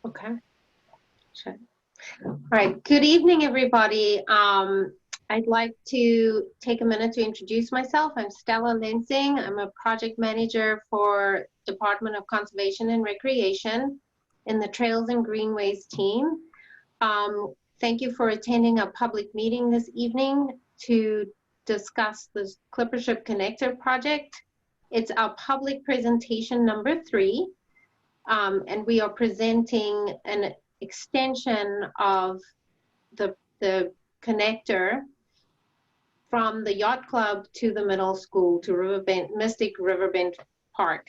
Okay, sure. All right, good evening, everybody. I'd like to take a minute to introduce myself. I'm Stella Lensing. I'm a project manager for Department of Conservation and Recreation in the Trails and Greenways team. Thank you for attending a public meeting this evening to discuss the Clippership Connector project. It's our public presentation number 3. And we are presenting an extension of the connector from the yacht club to the middle school to Mystic Riverbend Park.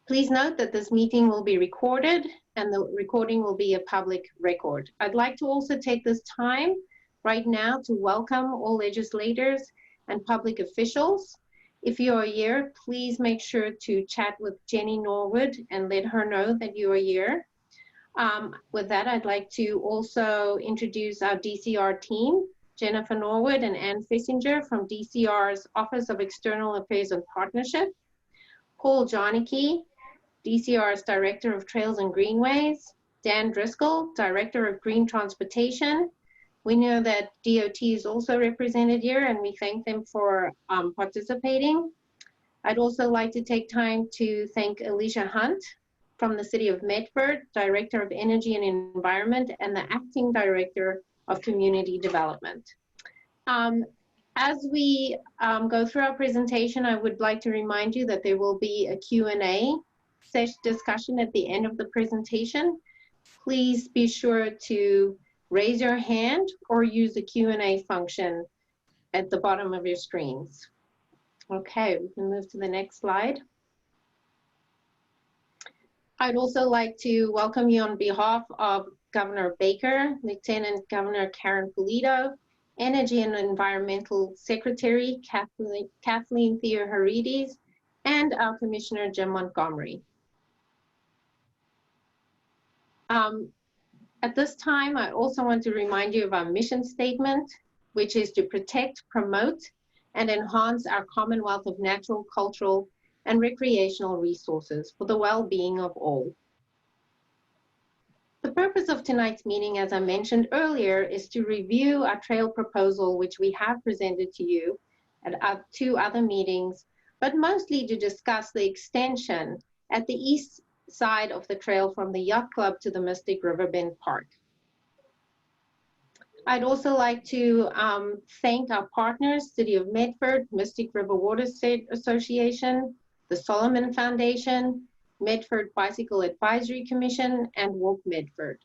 Please note that this meeting will be recorded and the recording will be a public record. I'd like to also take this time right now to welcome all legislators and public officials. If you are here, please make sure to chat with Jenny Norwood and let her know that you are here. With that, I'd like to also introduce our DCR team, Jennifer Norwood and Ann Fissinger from DCR's Office of External Affairs and Partnership, Paul Janicki, DCR's Director of Trails and Greenways, Dan Driscoll, Director of Green Transportation. We know that DOT is also represented here and we thank them for participating. I'd also like to take time to thank Alicia Hunt from the City of Medford, Director of Energy and Environment and the Acting Director of Community Development. As we go through our presentation, I would like to remind you that there will be a Q&A discussion at the end of the presentation. Please be sure to raise your hand or use the Q&A function at the bottom of your screens. Okay, we can move to the next slide. I'd also like to welcome you on behalf of Governor Baker, Lieutenant Governor Karen Pulido, Energy and Environmental Secretary Kathleen Theoharides, and our Commissioner Jim Montgomery. At this time, I also want to remind you of our mission statement, which is to protect, promote, and enhance our Commonwealth of natural, cultural, and recreational resources for the well-being of all. The purpose of tonight's meeting, as I mentioned earlier, is to review our trail proposal, which we have presented to you at 2 other meetings, but mostly to discuss the extension at the east side of the trail from the yacht club to the Mystic Riverbend Park. I'd also like to thank our partners, City of Medford, Mystic River Water Association, the Solomon Foundation, Medford Bicycle Advisory Commission, and Walk Medford.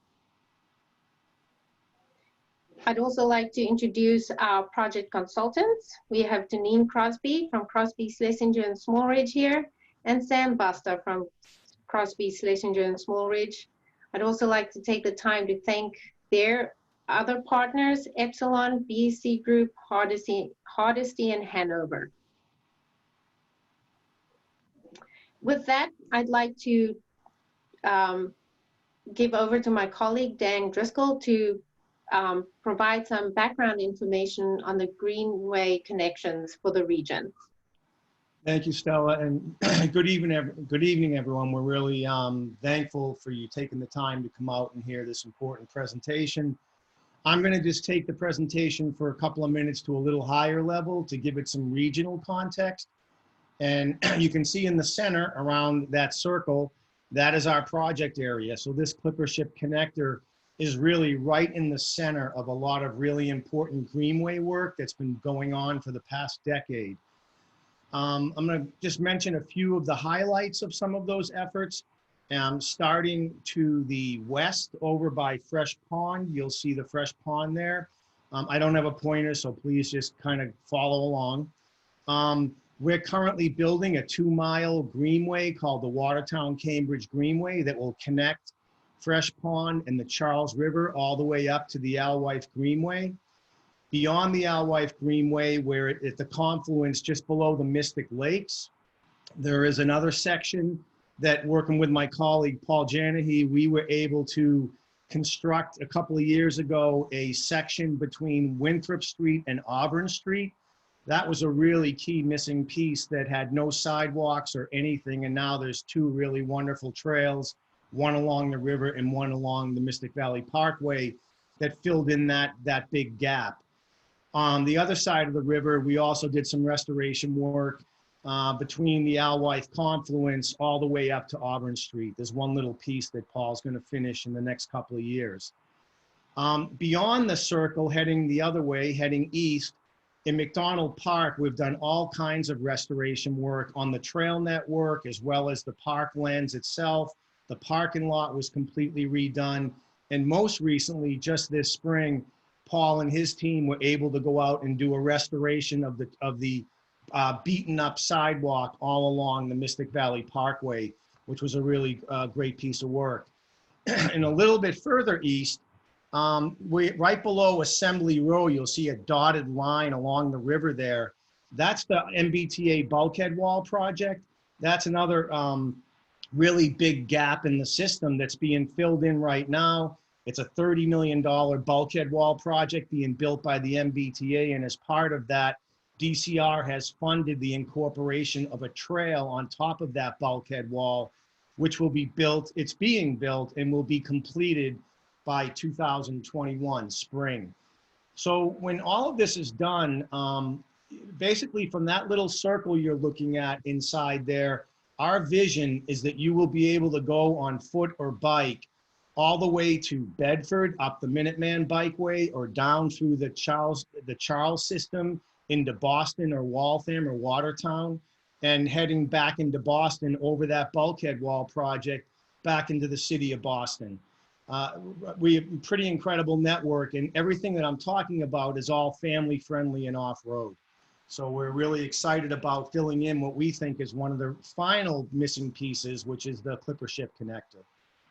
I'd also like to introduce our project consultants. We have Deneen Crosby from Crosby, Schlesinger, and Smallridge here, and Sam Buster from Crosby, Schlesinger, and Smallridge. I'd also like to take the time to thank their other partners, Epsilon, BC Group, Hardesty, and Hanover. With that, I'd like to give over to my colleague, Dan Driscoll, to provide some background information on the Greenway connections for the region. Thank you, Stella, and good evening, everyone. We're really thankful for you taking the time to come out and hear this important presentation. I'm going to just take the presentation for a couple of minutes to a little higher level to give it some regional context. And you can see in the center around that circle, that is our project area. So this Clippership Connector is really right in the center of a lot of really important greenway work that's been going on for the past decade. I'm going to just mention a few of the highlights of some of those efforts. Starting to the west over by Fresh Pond, you'll see the Fresh Pond there. I don't have a pointer, so please just kind of follow along. We're currently building a 2-mile greenway called the Watertown-Cambridge Greenway that will connect Fresh Pond and the Charles River all the way up to the Alewife Greenway. Beyond the Alewife Greenway, where at the confluence just below the Mystic Lakes, there is another section that, working with my colleague Paul Janahy, we were able to construct a couple of years ago a section between Winthrop Street and Auburn Street. That was a really key missing piece that had no sidewalks or anything, and now there's 2 really wonderful trails one along the river and one along the Mystic Valley Parkway that filled in that big gap. On the other side of the river, we also did some restoration work between the Alewife confluence all the way up to Auburn Street. There's one little piece that Paul's going to finish in the next couple of years. Beyond the circle, heading the other way, heading east, in McDonald Park, we've done all kinds of restoration work on the trail network, as well as the parklands itself. The parking lot was completely redone. And most recently, just this spring, Paul and his team were able to go out and do a restoration of the beaten up sidewalk all along the Mystic Valley Parkway, which was a really great piece of work. And a little bit further east, right below Assembly Row, you'll see a dotted line along the river there. That's the MBTA bulkhead wall project. That's another really big gap in the system that's being filled in right now. It's a $30 million bulkhead wall project being built by the MBTA, and as part of that, DCR has funded the incorporation of a trail on top of that bulkhead wall, which will be built, it's being built and will be completed by 2021 spring. So when all of this is done, basically from that little circle you're looking at inside there, our vision is that you will be able to go on foot or bike all the way to Bedford, up the Minuteman Bikeway, or down through the Charles system into Boston or Waltham or Watertown, and heading back into Boston over that bulkhead wall project back into the city of Boston. We have a pretty incredible network, and everything that I'm talking about is all family friendly and off-road. So we're really excited about filling in what we think is one of the final missing pieces, which is the Clippership Connector.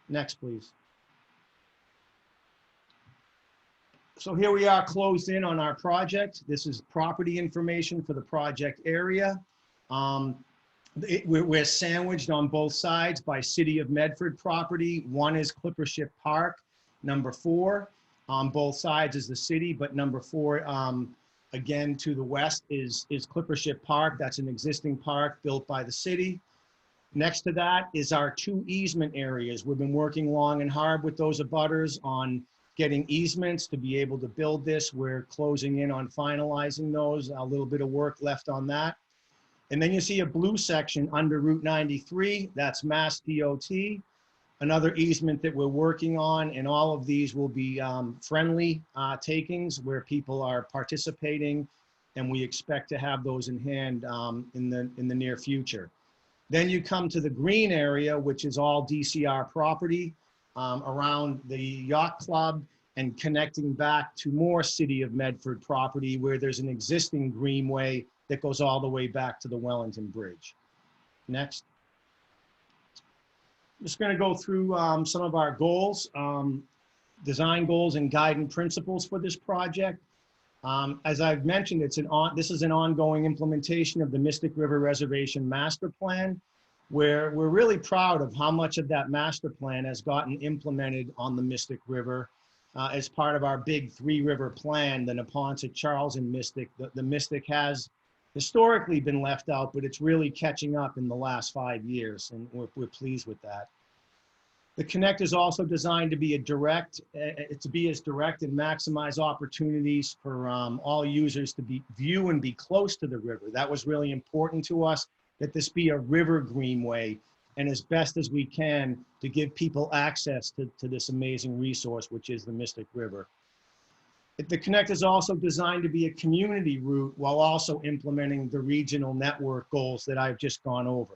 Next, please. So here we are closed in on our project. This is property information for the project area. We're sandwiched on both sides by City of Medford property. One is Clippership Park. Number 4 on both sides is the city, but number 4, again to the west is Clippership Park. That's an existing park built by the city. Next to that is our 2 easement areas. We've been working long and hard with those abutters on getting easements to be able to build this. We're closing in on finalizing those, a little bit of work left on that. And then you see a blue section under Route 93, that's Mass DOT, another easement that we're working on, and all of these will be friendly takings where people are participating, and we expect to have those in hand in the near future. Then you come to the green area, which is all DCR property around the yacht club and connecting back to more City of Medford property where there's an existing greenway that goes all the way back to the Wellington Bridge. Next. I'm just going to go through some of our goals, design goals and guiding principles for this project. As I've mentioned, this is an ongoing implementation of the Mystic River Reservation Master Plan, where we're really proud of how much of that master plan has gotten implemented on the Mystic River as part of our big 3-river plan, the Neponset, Charles, and Mystic. The Mystic has historically been left out, but it's really catching up in the last 5 years, and we're pleased with that. The Connect is also designed to be as direct and maximize opportunities for all users to view and be close to the river. That was really important to us, that this be a river greenway, and as best as we can to give people access to this amazing resource, which is the Mystic River. The Connect is also designed to be a community route while also implementing the regional network goals that I've just gone over.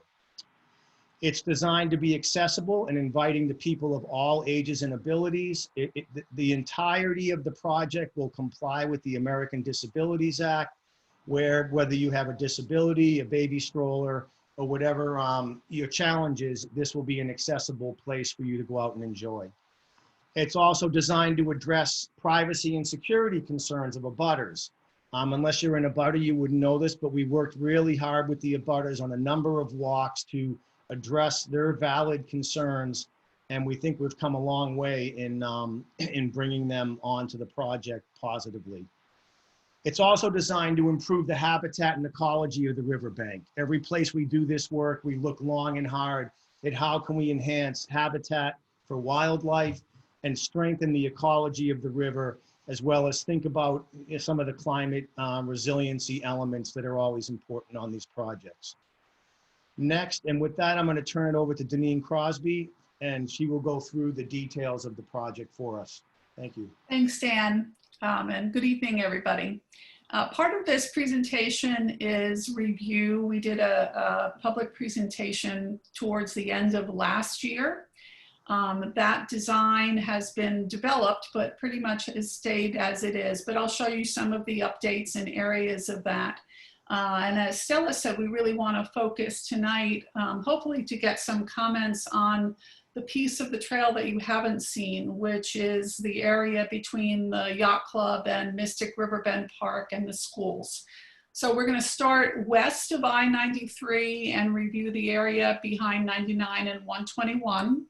It's designed to be accessible and inviting to people of all ages and abilities. The entirety of the project will comply with the American Disabilities Act, where whether you have a disability, a baby stroller, or whatever your challenge is, this will be an accessible place for you to go out and enjoy. It's also designed to address privacy and security concerns of abutters. Unless you're an abutter, you wouldn't know this, but we worked really hard with the abutters on a number of walks to address their valid concerns, and we think we've come a long way in bringing them onto the project positively. It's also designed to improve the habitat and ecology of the riverbank. Every place we do this work, we look long and hard at how can we enhance habitat for wildlife and strengthen the ecology of the river, as well as think about some of the climate resiliency elements that are always important on these projects. Next, and with that, I'm going to turn it over to Deneen Crosby, and she will go through the details of the project for us. Thank you. Thanks, Dan, and good evening, everybody. Part of this presentation is review. We did a public presentation towards the end of last year. That design has been developed, but pretty much has stayed as it is. But I'll show you some of the updates and areas of that. And as Stella said, we really want to focus tonight, hopefully to get some comments on the piece of the trail that you haven't seen, which is the area between the Yacht Club and Mystic Riverbend Park and the schools. So we're going to start west of I-93 and review the area behind 99 and 121.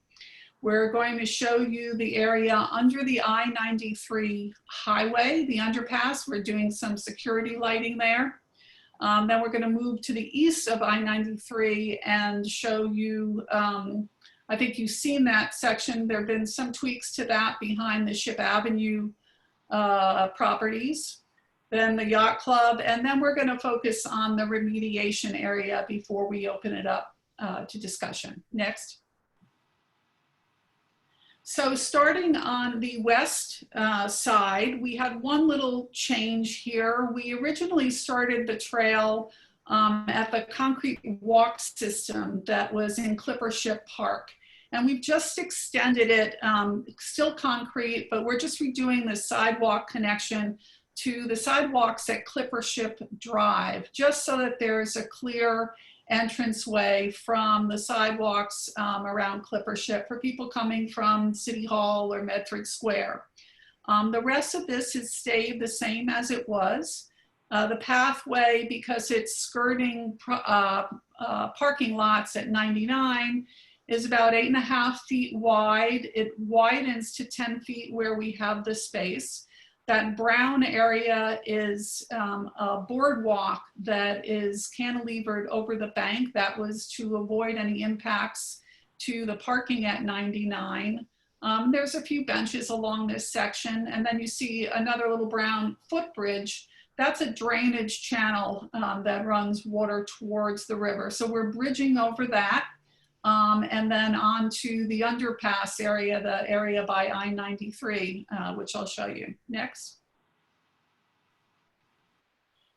We're going to show you the area under the I-93 highway, the underpass. We're doing some security lighting there. Then we're going to move to the east of I-93 and show you, I think you've seen that section. There have been some tweaks to that behind the Ship Avenue properties. Then the Yacht Club, and then we're going to focus on the remediation area before we open it up to discussion. Next. So starting on the west side, we had one little change here. We originally started the trail at the concrete walk system that was in Clippership Park. And we've just extended it, still concrete, but we're just redoing the sidewalk connection to the sidewalks at Clippership Drive, just so that there's a clear entranceway from the sidewalks around Clippership for people coming from City Hall or Medford Square. The rest of this has stayed the same as it was. The pathway, because it's skirting parking lots at 99, is about 8.5 feet wide. It widens to 10 feet where we have the space. That brown area is a boardwalk that is cantilevered over the bank. That was to avoid any impacts to the parking at 99. There's a few benches along this section. And then you see another little brown footbridge. That's a drainage channel that runs water towards the river. So we're bridging over that. And then on to the underpass area, the area by I-93, which I'll show you next.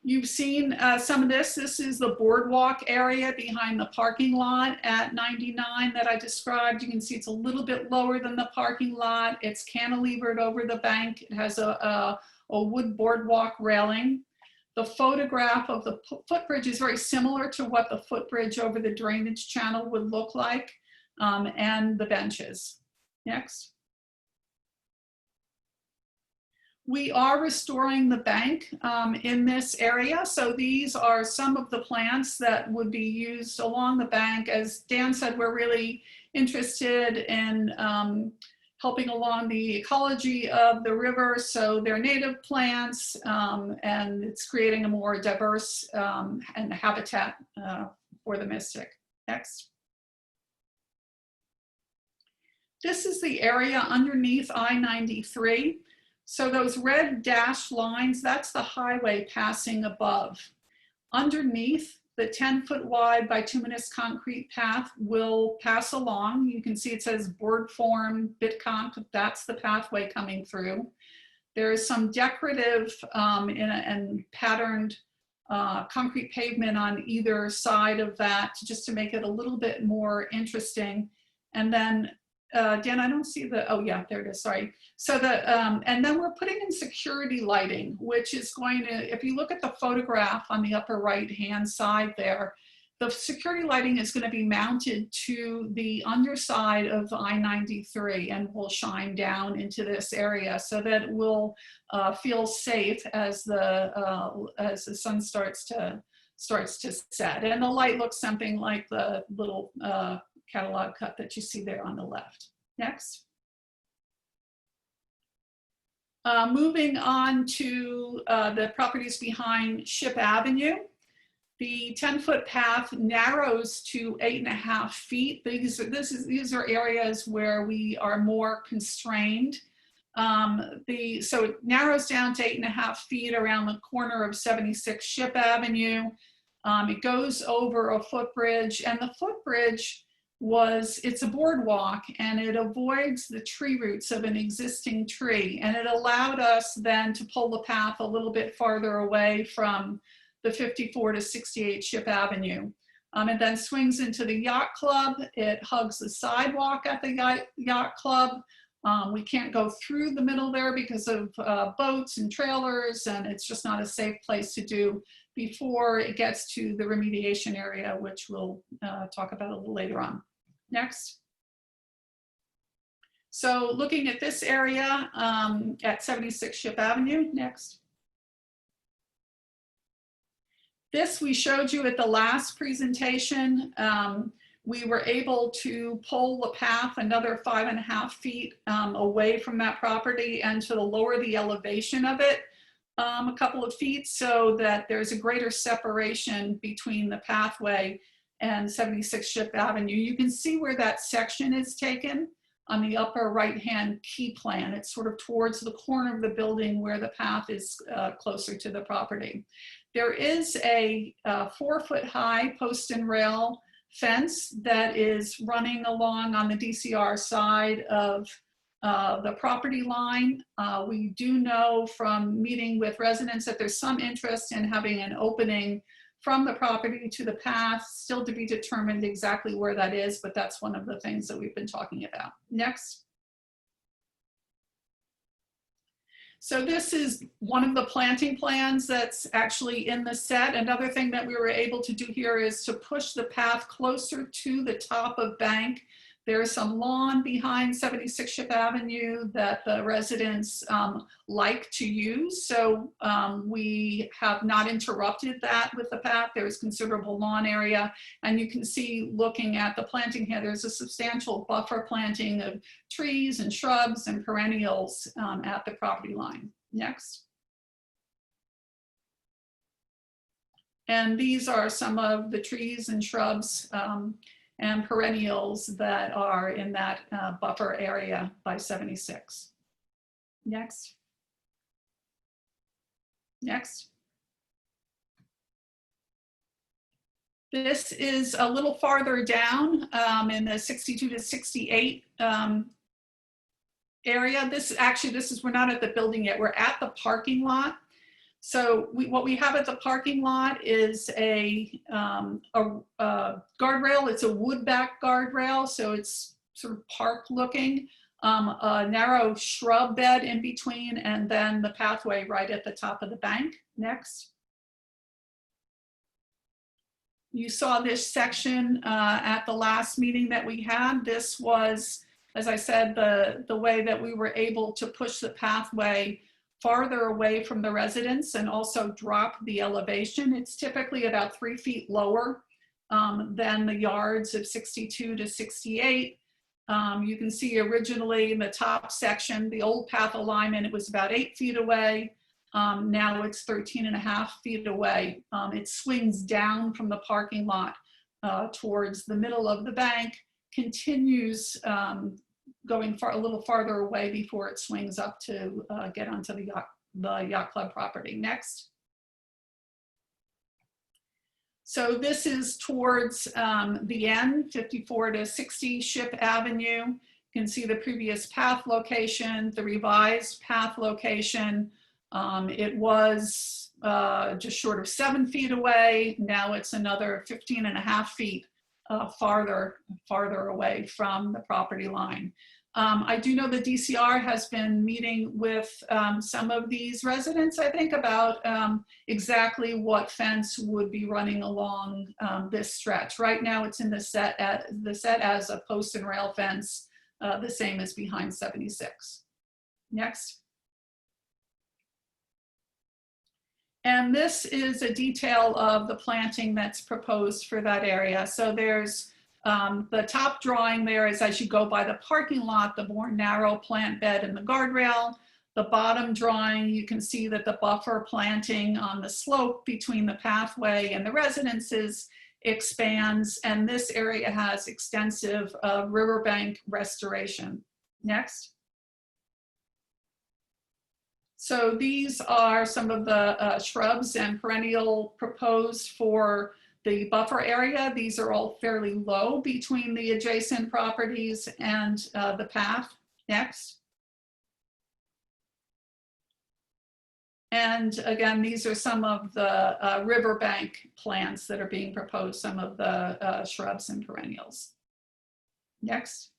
You've seen some of this. This is the boardwalk area behind the parking lot at 99 that I described. You can see it's a little bit lower than the parking lot. It's cantilevered over the bank. It has a wood boardwalk railing. The photograph of the footbridge is very similar to what the footbridge over the drainage channel would look like, and the benches. Next. We are restoring the bank in this area. So these are some of the plants that would be used along the bank. As Dan said, we're really interested in helping along the ecology of the river. So they're native plants, and it's creating a more diverse and habitat for the Mystic. Next. This is the area underneath I-93. So those red dashed lines, that's the highway passing above. Underneath, the 10-foot wide bituminous concrete path will pass along. You can see it says board form, Bitconc, that's the pathway coming through. There is some decorative and patterned concrete pavement on either side of that just to make it a little bit more interesting. And then Dan, I don't see the, oh yeah, there it is, sorry. So and then we're putting in security lighting, which is going to, if you look at the photograph on the upper right-hand side there, the security lighting is going to be mounted to the underside of I-93 and will shine down into this area so that it will feel safe as the sun starts to set. And the light looks something like the little catalog cut that you see there on the left. Next. Moving on to the properties behind Ship Avenue. The 10-foot path narrows to 8.5 feet. These are areas where we are more constrained. So it narrows down to 8.5 feet around the corner of 76 Ship Avenue. It goes over a footbridge, and the footbridge it's a boardwalk, and it avoids the tree roots of an existing tree. And it allowed us then to pull the path a little bit farther away from the 54 to 68 Ship Avenue. It then swings into the yacht club. It hugs the sidewalk at the yacht club. We can't go through the middle there because of boats and trailers, and it's just not a safe place to do before it gets to the remediation area, which we'll talk about a little later on. Next. So looking at this area at 76 Ship Avenue, next. This we showed you at the last presentation. We were able to pull the path another 5.5 feet away from that property and to lower the elevation of it a couple of feet so that there's a greater separation between the pathway and 76 Ship Avenue. You can see where that section is taken on the upper right-hand key plan. It's sort of towards the corner of the building where the path is closer to the property. There is a 4-foot-high post and rail fence that is running along on the DCR side of the property line. We do know from meeting with residents that there's some interest in having an opening from the property to the path, still to be determined exactly where that is, but that's one of the things that we've been talking about. Next. So this is one of the planting plans that's actually in the set. Another thing that we were able to do here is to push the path closer to the top of Bank. There's some lawn behind 76 Ship Avenue that the residents like to use. So we have not interrupted that with the path. There's considerable lawn area. And you can see looking at the planting here, there's a substantial buffer planting of trees and shrubs and perennials at the property line. Next. And these are some of the trees and shrubs and perennials that are in that buffer area by 76. Next. Next. This is a little farther down in the 62 to 68 area. This is, we're not at the building yet, we're at the parking lot. So what we have at the parking lot is a guardrail. It's a wood back guardrail, so it's sort of park looking, a narrow shrub bed in between, and then the pathway right at the top of the bank. Next. You saw this section at the last meeting that we had. This was, as I said, the way that we were able to push the pathway farther away from the residents and also drop the elevation. It's typically about 3 feet lower than the yards of 62 to 68. You can see originally in the top section, the old path alignment, it was about 8 feet away. Now it's 13.5 feet away. It swings down from the parking lot towards the middle of the bank, continues going a little farther away before it swings up to get onto the yacht club property. Next. So this is towards the end, 54 to 60 Ship Avenue. You can see the previous path location, the revised path location. It was just short of 7 feet away. Now it's another 15.5 feet farther away from the property line. I do know the DCR has been meeting with some of these residents, I think, about exactly what fence would be running along this stretch. Right now it's in the set as a post and rail fence, the same as behind 76. Next. And this is a detail of the planting that's proposed for that area. So there's the top drawing there is as you go by the parking lot, the more narrow plant bed and the guardrail. The bottom drawing, you can see that the buffer planting on the slope between the pathway and the residences expands, and this area has extensive riverbank restoration. Next. So these are some of the shrubs and perennial proposed for the buffer area. These are all fairly low between the adjacent properties and the path. Next. And again, these are some of the riverbank plants that are being proposed, some of the shrubs and perennials. Next.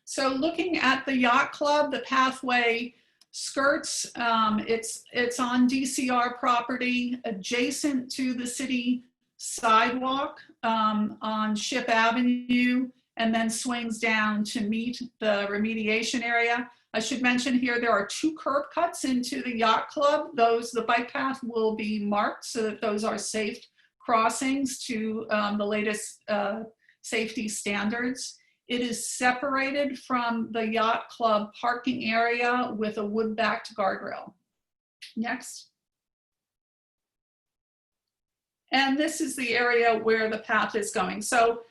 So looking at the yacht club, the pathway skirts, it's on DCR property adjacent to the city sidewalk on Ship Avenue, and then swings down to meet the remediation area. I should mention here, there are 2 curb cuts into the yacht club. The bike path will be marked so that those are safe crossings to the latest safety standards. It is separated from the yacht club parking area with a wood-backed guardrail. Next. And this is the area where the path is going. So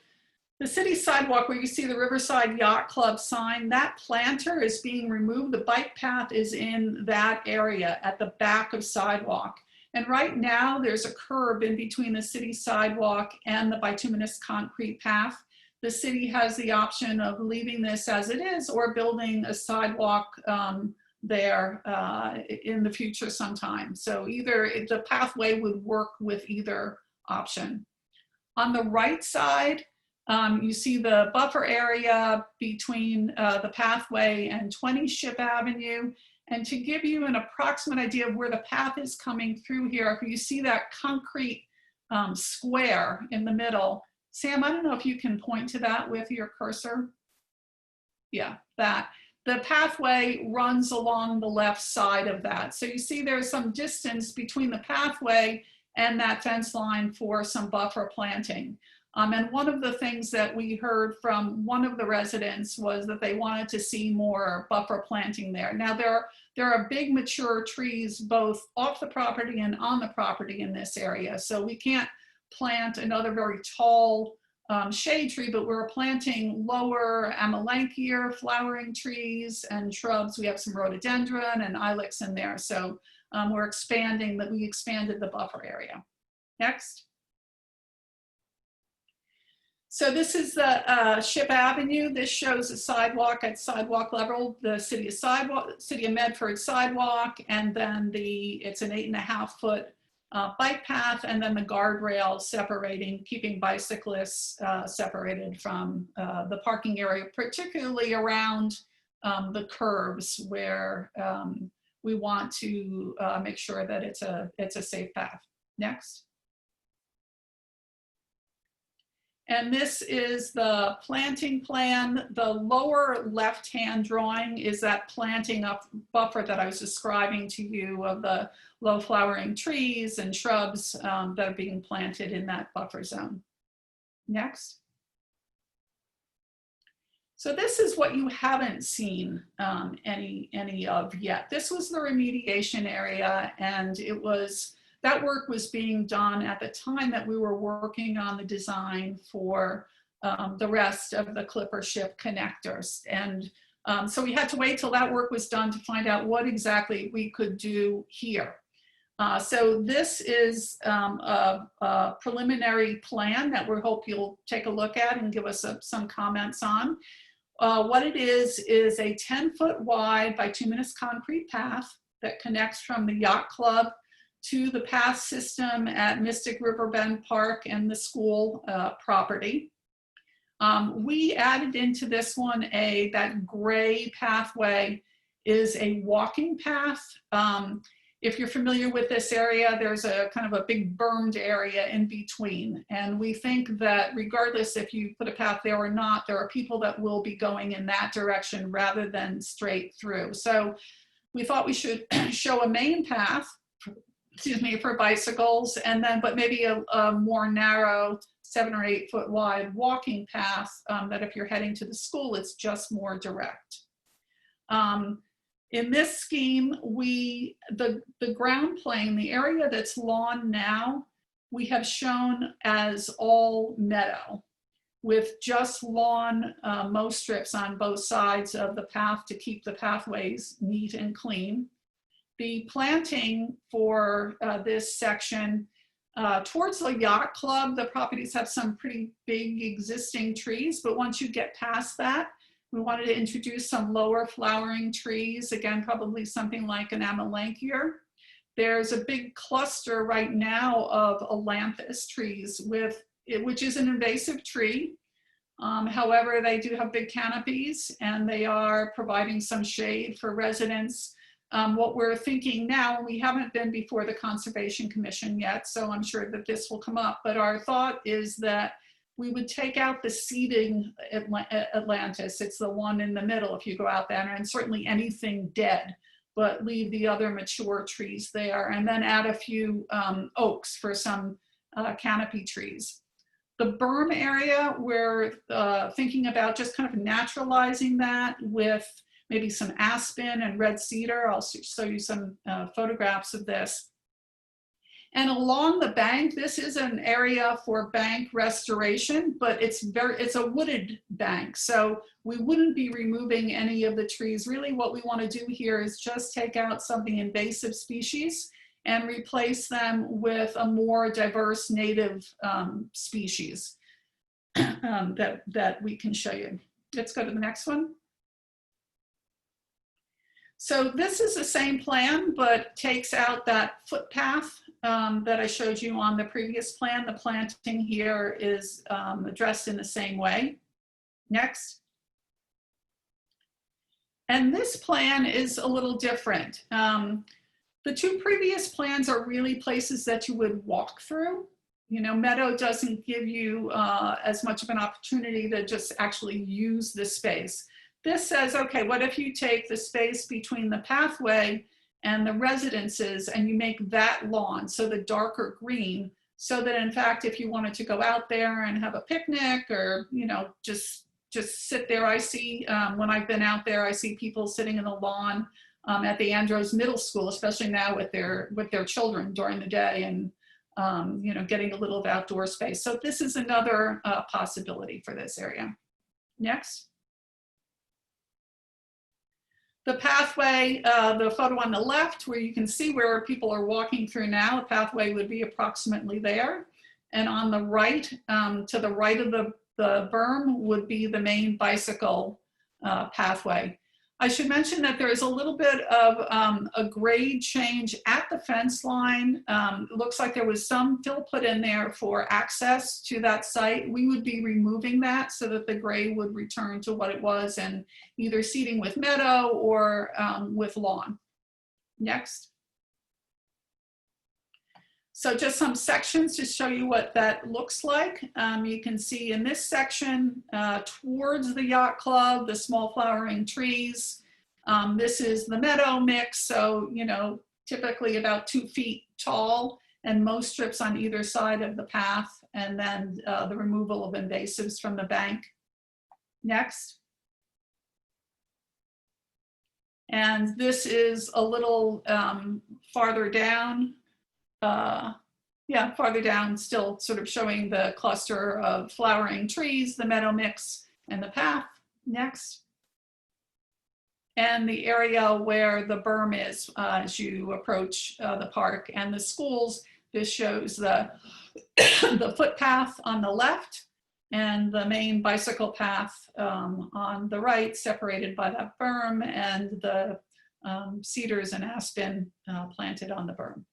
the city sidewalk where you see the Riverside Yacht Club sign, that planter is being removed. The bike path is in that area at the back of sidewalk. And right now there's a curb in between the city sidewalk and the bituminous concrete path. The city has the option of leaving this as it is or building a sidewalk there in the future sometime. So either the pathway would work with either option. On the right side, you see the buffer area between the pathway and 20 Ship Avenue. And to give you an approximate idea of where the path is coming through here, if you see that concrete square in the middle, Sam, I don't know if you can point to that with your cursor. Yeah, that. The pathway runs along the left side of that. So you see there's some distance between the pathway and that fence line for some buffer planting. And one of the things that we heard from one of the residents was that they wanted to see more buffer planting there. Now there are big mature trees both off the property and on the property in this area. So we can't plant another very tall shade tree, but we're planting lower amelanchier flowering trees and shrubs. We have some rhododendron and ilex in there. So we're expanding, that we expanded the buffer area. Next. So this is the Ship Avenue. This shows a sidewalk at sidewalk level, the City of Medford sidewalk, and then it's an 8.5-foot bike path, and then the guardrail separating, keeping bicyclists separated from the parking area, particularly around the curves where we want to make sure that it's a safe path. Next. And this is the planting plan. The lower left-hand drawing is that planting up buffer that I was describing to you of the low flowering trees and shrubs that are being planted in that buffer zone. Next. So this is what you haven't seen any of yet. This was the remediation area, and that work was being done at the time that we were working on the design for the rest of the Clippership connectors. And so we had to wait till that work was done to find out what exactly we could do here. So this is a preliminary plan that we hope you'll take a look at and give us some comments on. What it is a 10-foot wide bituminous concrete path that connects from the yacht club to the path system at Mystic Riverbend Park and the school property. We added into this one that gray pathway is a walking path. If you're familiar with this area, there's a kind of a big bermed area in between. And we think that regardless if you put a path there or not, there are people that will be going in that direction rather than straight through. So we thought we should show a main path, for bicycles, and then, but maybe a more narrow 7 or 8 foot wide walking path that if you're heading to the school, it's just more direct. In this scheme, the ground plane, the area that's lawn now, we have shown as all meadow with just lawn mow strips on both sides of the path to keep the pathways neat and clean. The planting for this section towards the yacht club, the properties have some pretty big existing trees, but once you get past that, we wanted to introduce some lower flowering trees, again, probably something like an Amelanchier. There's a big cluster right now of Ailanthus trees, which is an invasive tree. However, they do have big canopies and they are providing some shade for residents. What we're thinking now, we haven't been before the Conservation Commission yet, so I'm sure that this will come up, but our thought is that we would take out the seeding Ailanthus. It's the one in the middle if you go out there, and certainly anything dead, but leave the other mature trees there, and then add a few oaks for some canopy trees. The berm area, we're thinking about just kind of naturalizing that with maybe some aspen and red cedar. I'll show you some photographs of this. And along the bank, this is an area for bank restoration, but it's a wooded bank. So we wouldn't be removing any of the trees. Really what we want to do here is just take out something invasive species and replace them with a more diverse native species that we can show you. Let's go to the next one. So this is the same plan, but takes out that footpath that I showed you on the previous plan. The planting here is addressed in the same way. Next. And this plan is a little different. The two previous plans are really places that you would walk through. You know, Meadow doesn't give you as much of an opportunity to just actually use the space. This says, okay, what if you take the space between the pathway and the residences and you make that lawn, so the darker green, so that in fact, if you wanted to go out there and have a picnic or, you know, just sit there. I see, when I've been out there, I see people sitting in the lawn at the Andros Middle School, especially now with their children during the day and, you know, getting a little of outdoor space. So this is another possibility for this area. Next. The pathway, the photo on the left where you can see where people are walking through now, the pathway would be approximately there. And on the right, to the right of the berm would be the main bicycle pathway. I should mention that there is a little bit of a grade change at the fence line. It looks like there was some fill put in there for access to that site. We would be removing that so that the grade would return to what it was and either seeding with meadow or with lawn. Next. So just some sections to show you what that looks like. You can see in this section towards the yacht club, the small flowering trees. This is the meadow mix. So, you know, typically about 2 feet tall and mow strips on either side of the path. And then the removal of invasives from the bank. Next. And this is a little farther down. Farther down, still sort of showing the cluster of flowering trees, the meadow mix, and the path. Next. And the area where the berm is as you approach the park and the schools. This shows the, the footpath on the left and the main bicycle path on the right, separated by that berm, and the cedars and aspen planted on the berm.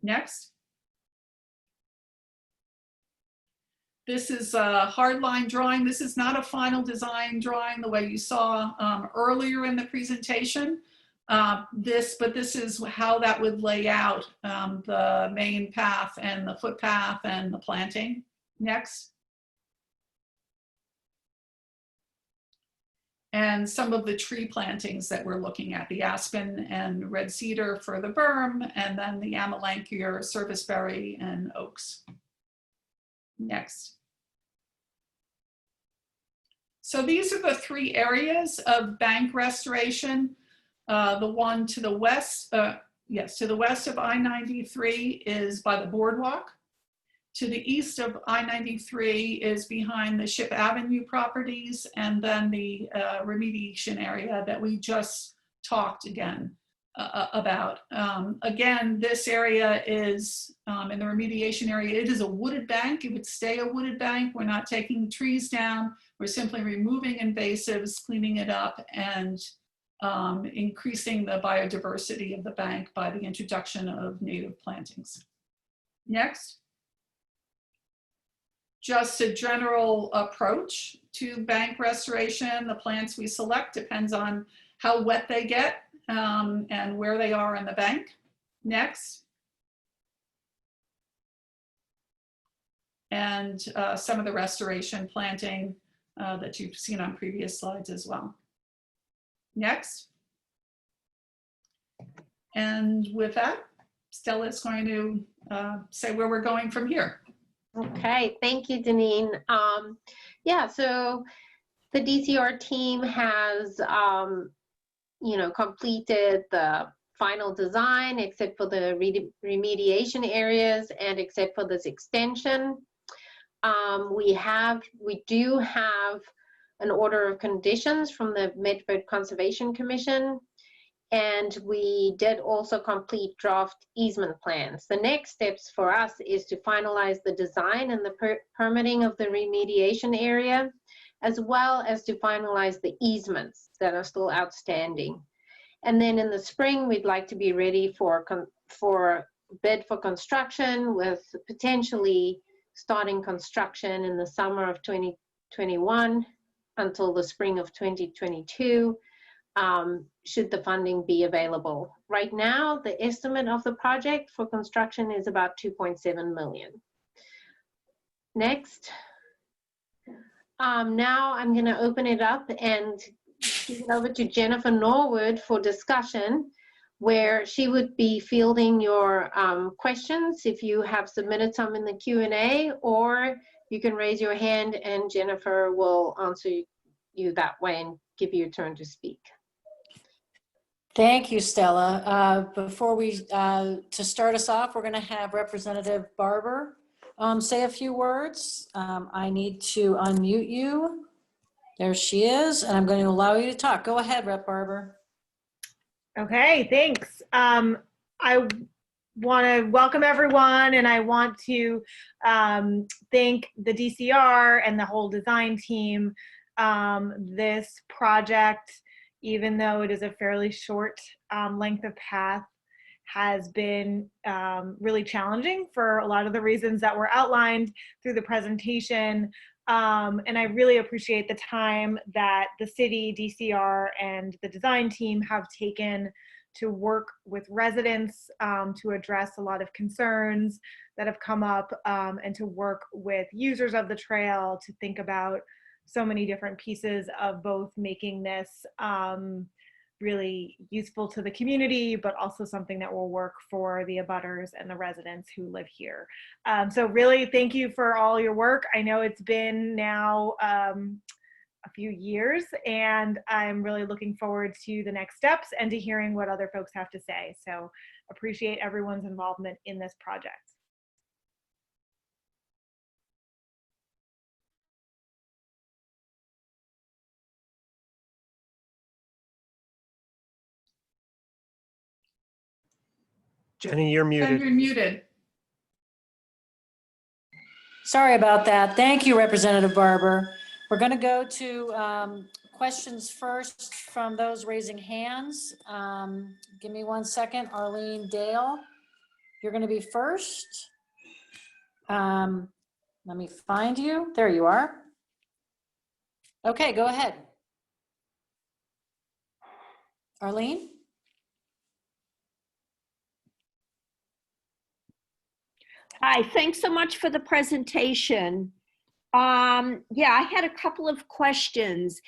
Next. This is a hardline drawing. This is not a final design drawing the way you saw earlier in the presentation. But this is how that would lay out the main path and the footpath and the planting. Next. And some of the tree plantings that we're looking at, the aspen and red cedar for the berm, and then the Amelanchier, serviceberry, and oaks. Next. So these are the 3 areas of bank restoration. The one to the west, yes, to the west of I-93 is by the boardwalk. To the east of I-93 is behind the Ship Avenue properties, and then the remediation area that we just talked about. Again, this area is, in the remediation area, it is a wooded bank. It would stay a wooded bank. We're not taking trees down. We're simply removing invasives, cleaning it up, and increasing the biodiversity of the bank by the introduction of native plantings. Next. Just a general approach to bank restoration. The plants we select depends on how wet they get and where they are in the bank. Next. And some of the restoration planting that you've seen on previous slides as well. Next. And with that, Stella is going to say where we're going from here. Okay, thank you, Deneen. Yeah, so the DCR team has, completed the final design except for the remediation areas and except for this extension. We do have an order of conditions from the Medford Conservation Commission, and we did also complete draft easement plans. The next steps for us is to finalize the design and the permitting of the remediation area, as well as to finalize the easements that are still outstanding. And then in the spring, we'd like to be ready for bid for construction, with potentially starting construction in the summer of 2021 until the spring of 2022. Should the funding be available. Right now, the estimate of the project for construction is about 2.7 million. Next. Now I'm going to open it up and give it over to Jennifer Norwood for discussion, where she would be fielding your questions if you have submitted some in the Q&A, or you can raise your hand and Jennifer will answer you that way and give you a turn to speak. Thank you, Stella. Before we, to start us off, we're going to have Representative Barber say a few words. I need to unmute you. There she is, and I'm going to allow you to talk. Go ahead, Rep. Barber. Okay, thanks. I want to welcome everyone, and I want to thank the DCR and the whole design team. This project, even though it is a fairly short length of path, has been really challenging for a lot of the reasons that were outlined through the presentation. And I really appreciate the time that the city, DCR, and the design team have taken to work with residents to address a lot of concerns that have come up, and to work with users of the trail to think about so many different pieces of both making this really useful to the community, but also something that will work for the abutters and the residents who live here. So really, thank you for all your work. I know it's been now a few years, and I'm really looking forward to the next steps and to hearing what other folks have to say. So appreciate everyone's involvement in this project. Jenny, you're muted. You're muted. Sorry about that. Thank you, Representative Barber. We're going to go to questions first from those raising hands. Give me 1 second. Arlene Dale, you're going to be first. Let me find you. There you are. Okay, go ahead. Arlene? Hi, thanks so much for the presentation. Yeah, I had a couple of questions.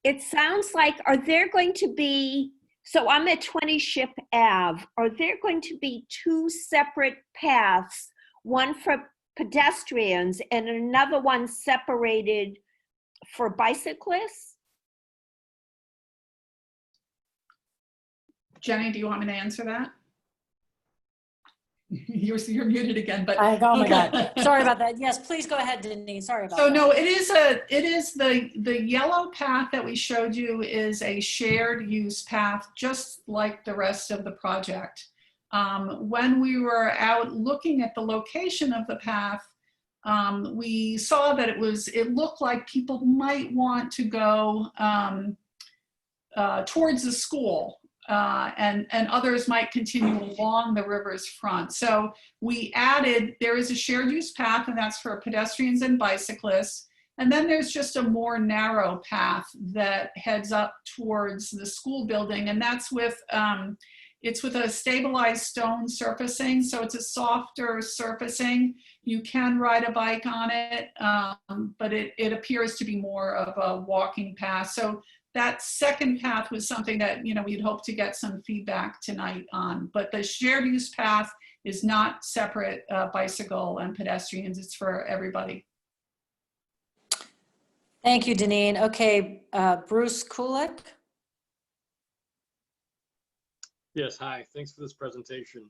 It sounds like, are there going to be, so I'm at 20 Ship Ave, are there going to be two separate paths, one for pedestrians and another one separated for bicyclists? Jenny, do you want me to answer that? You're muted again, but. Oh my God. okay. Sorry about that. Yes, please go ahead, Denise. Sorry about So that. no, it is the yellow path that we showed you is a shared use path, just like the rest of the project. When we were out looking at the location of the path, we saw that it looked like people might want to go towards the school, and others might continue along the river's front. So we added, there is a shared use path, and that's for pedestrians and bicyclists. And then there's just a more narrow path that heads up towards the school building, and that's with, it's with a stabilized stone surfacing, so it's a softer surfacing. You can ride a bike on it, but it appears to be more of a walking path. So that second path was something that, you know, we'd hope to get some feedback tonight on. But the shared use path is not separate bicycle and pedestrians. It's for everybody. Thank you, Deneen. Okay, Bruce Kulik. Yes, hi. Thanks for this presentation.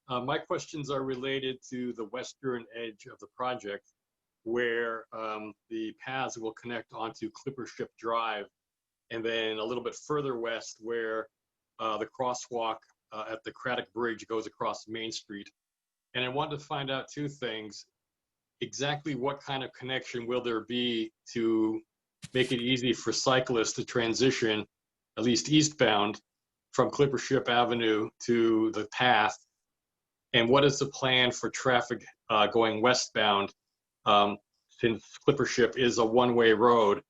My questions are related to the western edge of the project, where the paths will connect onto Clippership Drive, and then a little bit further west where the crosswalk at the Craddock Bridge goes across Main Street. And I wanted to find out two things. Exactly what kind of connection will there be to make it easy for cyclists to transition, at least eastbound, from Clippership Avenue to the path? And what is the plan for traffic going westbound, since Clippership is a one-way road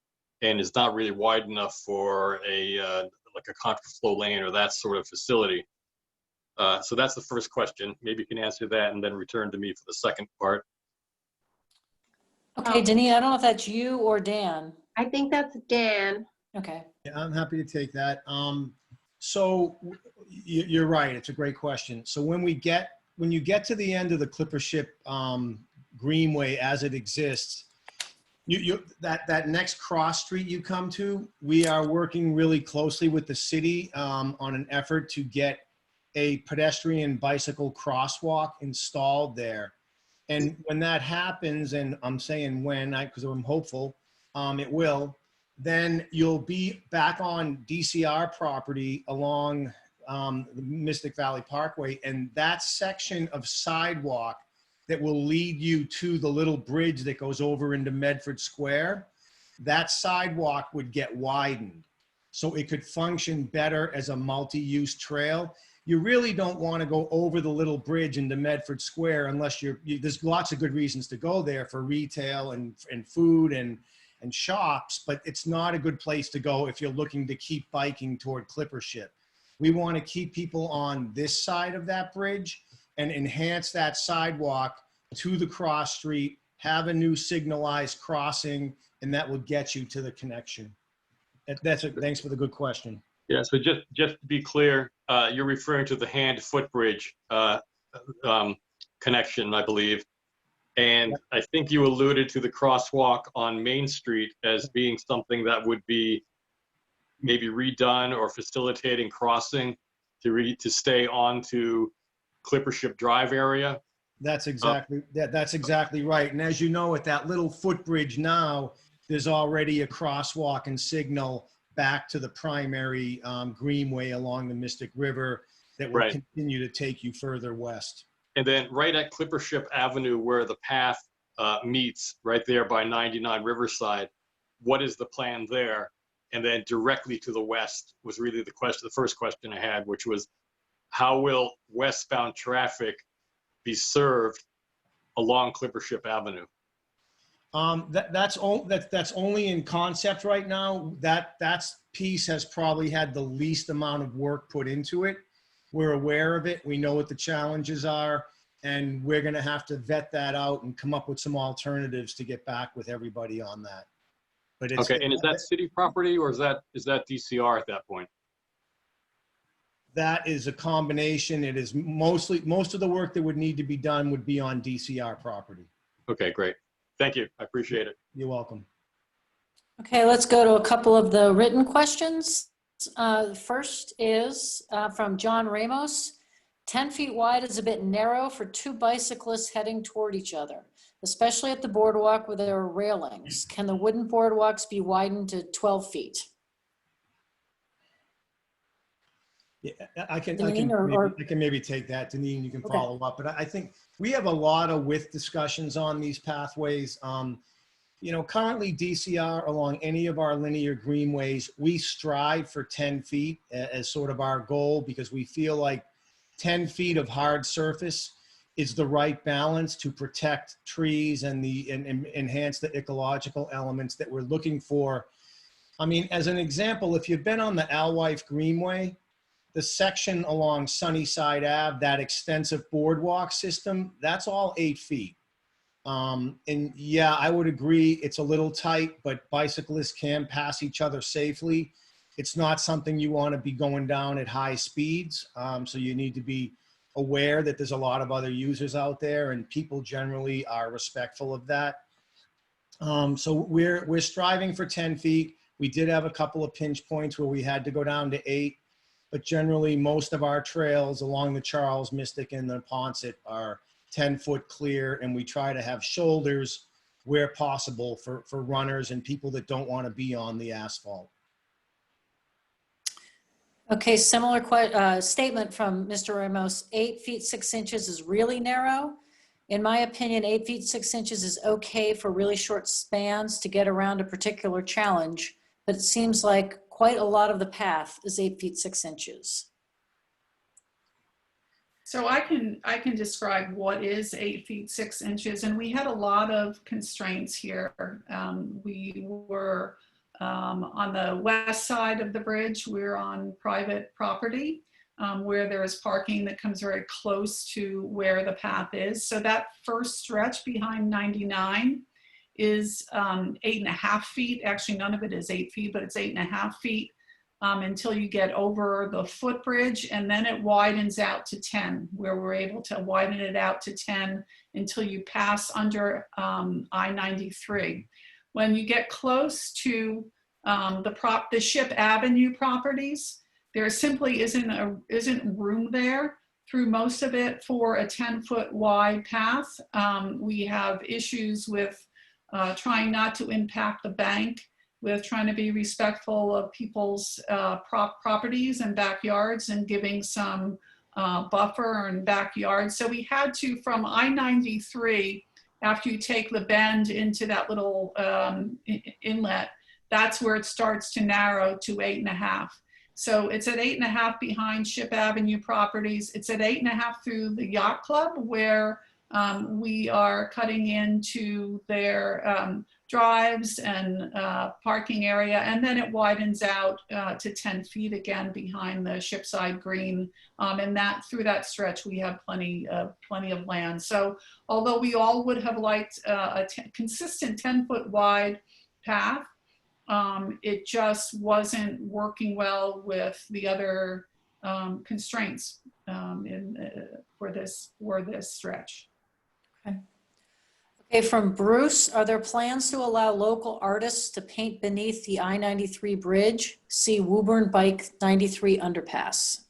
and is not really wide enough for a like a contraflow lane or that sort of facility? So that's the first question. Maybe you can answer that and then return to me for the second part. Okay, Deneen, I don't know if that's you or Dan. I think that's Dan. Okay. Yeah, I'm happy to take that. So you're right. It's a great question. So when you get to the end of the Clippership Greenway as it exists, that next cross street you come to, we are working really closely with the city on an effort to get a pedestrian bicycle crosswalk installed there. And when that happens, and I'm saying when, because I'm hopeful it will, then you'll be back on DCR property along the Mystic Valley Parkway, and that section of sidewalk that will lead you to the little bridge that goes over into Medford Square, that sidewalk would get widened so it could function better as a multi-use trail. You really don't want to go over the little bridge into Medford Square unless there's lots of good reasons to go there for retail and food and shops, but it's not a good place to go if you're looking to keep biking toward Clippership. We want to keep people on this side of that bridge and enhance that sidewalk to the cross street, have a new signalized crossing, and that will get you to the connection. That's it. Thanks for the good question. Yeah, so just to be clear, you're referring to the hand-foot bridge connection, I believe. And I think you alluded to the crosswalk on Main Street as being something that would be maybe redone or facilitating crossing to stay on to Clippership Drive area. That's exactly right. And as you know, at that little footbridge now, there's already a crosswalk and signal back to the primary greenway along the Mystic River that will continue to take you further west. And then right at Clippership Avenue, where the path meets, right there by 99 Riverside, what is the plan there? And then directly to the west was really the first question I had, which was, how will westbound traffic be served along Clippership Avenue? That's only in concept right now. That piece has probably had the least amount of work put into it. We're aware of it. We know what the challenges are, and we're going to have to vet that out and come up with some alternatives to get back with everybody on that. But it's, okay, and is that city property or is that DCR at that point? That is a combination. It is most of the work that would need to be done would be on DCR property. Okay, great. Thank you. I appreciate it. You're welcome. Okay, let's go to a couple of the written questions. First is from John Ramos. 10 feet wide is a bit narrow for two bicyclists heading toward each other, especially at the boardwalk where there are railings. Can the wooden boardwalks be widened to 12 feet? Yeah, I can maybe take that, Deneen, you can Okay. follow up. But I think we have a lot of width discussions on these pathways. You know, currently DCR along any of our linear greenways, we strive for 10 feet as sort of our goal, because we feel like 10 feet of hard surface is the right balance to protect trees and enhance the ecological elements that we're looking for. I mean, as an example, if you've been on the Alewife Greenway, the section along Sunnyside Ave, that extensive boardwalk system, that's all 8 feet. And yeah, I would agree it's a little tight, but bicyclists can pass each other safely. It's not something you want to be going down at high speeds. So you need to be aware that there's a lot of other users out there, and people generally are respectful of that. So we're striving for 10 feet. We did have a couple of pinch points where we had to go down to 8, but generally most of our trails along the Charles, Mystic, and the Ponset are 10-foot clear, and we try to have shoulders where possible for runners and people that don't want to be on the asphalt. Okay, similar statement from Mr. Ramos. 8 feet 6 inches is really narrow. In my opinion, 8 feet 6 inches is okay for really short spans to get around a particular challenge, but it seems like quite a lot of the path is 8 feet 6 inches. So I can describe what is 8 feet 6 inches, and we had a lot of constraints here. We were on the west side of the bridge. We're on private property where there is parking that comes very close to where the path is. So that first stretch behind 99 is 8.5 feet. Actually, none of it is 8 feet, but it's 8.5 feet. Until you get over the footbridge, and then it widens out to 10, where we're able to widen it out to 10 until you pass under I-93. When you get close to the Ship Avenue properties, there simply isn't room there through most of it for a 10-foot wide path. We have issues with trying not to impact the bank, with trying to be respectful of people's properties and backyards and giving some buffer and backyard. So we had to, from I-93, after you take the bend into that little inlet, that's where it starts to narrow to 8.5. So it's at 8.5 behind Ship Avenue properties. It's at 8.5 through the Yacht Club, where we are cutting into their drives and parking area, and then it widens out to 10 feet again behind the Shipside Green, and that through that stretch we have plenty of land. So although we all would have liked a consistent 10-foot wide path, it just wasn't working well with the other constraints for this stretch. Okay. Okay, from Bruce, are there plans to allow local artists to paint beneath the I-93 bridge? See Woburn Bike 93 Underpass.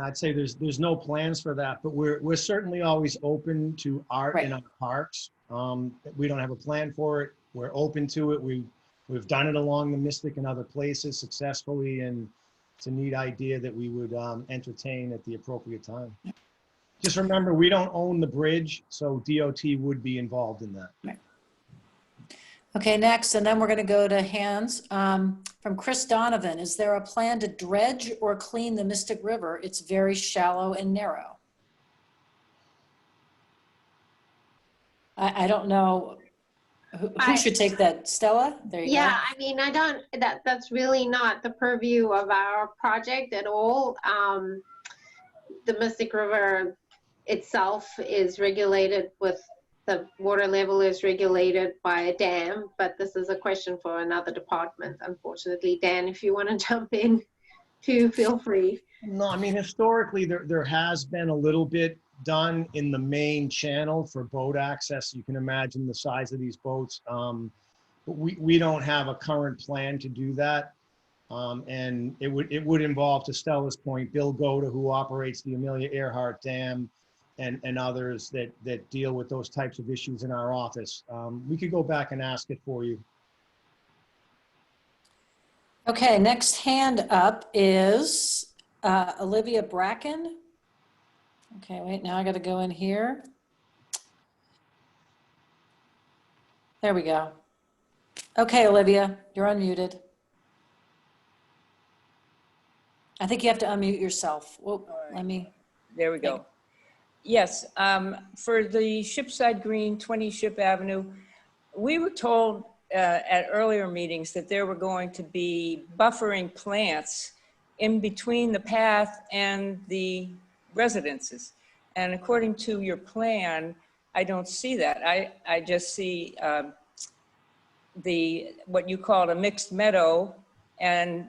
I'd say there's no plans for that, but we're certainly always open to art in our parks. We don't have a plan for it. We're open to it. We've done it along the Mystic and other places successfully, and it's a neat idea that we would entertain at the appropriate time. Just remember, we don't own the bridge, so DOT would be involved in that. Right. Okay, next, and then we're going to go to hands. From Chris Donovan, is there a plan to dredge or clean the Mystic River? It's very shallow and narrow. I don't know. Who should take that? Stella? There you go. Yeah, I mean, that's really not the purview of our project at all. The Mystic River itself is regulated with, the water level is regulated by a dam, but this is a question for another department, unfortunately. Dan, if you want to jump in, too, feel free. No, I mean, historically, there has been a little bit done in the main channel for boat access. You can imagine the size of these boats. but we don't have a current plan to do that. And it would involve, to Stella's point, Bill Goda, who operates the Amelia Earhart Dam, and others that deal with those types of issues in our office. We could go back and ask it for you. Okay, next hand up is Olivia Bracken. Okay, wait, now I got to go in here. There we go. Okay, Olivia, you're unmuted. I think you have to unmute yourself. Whoa, right. let me. There we go. Yes, for the Shipside Green, 20 Ship Avenue, we were told at earlier meetings that there were going to be buffering plants in between the path and the residences. And according to your plan, I don't see that. I just see what you called a mixed meadow and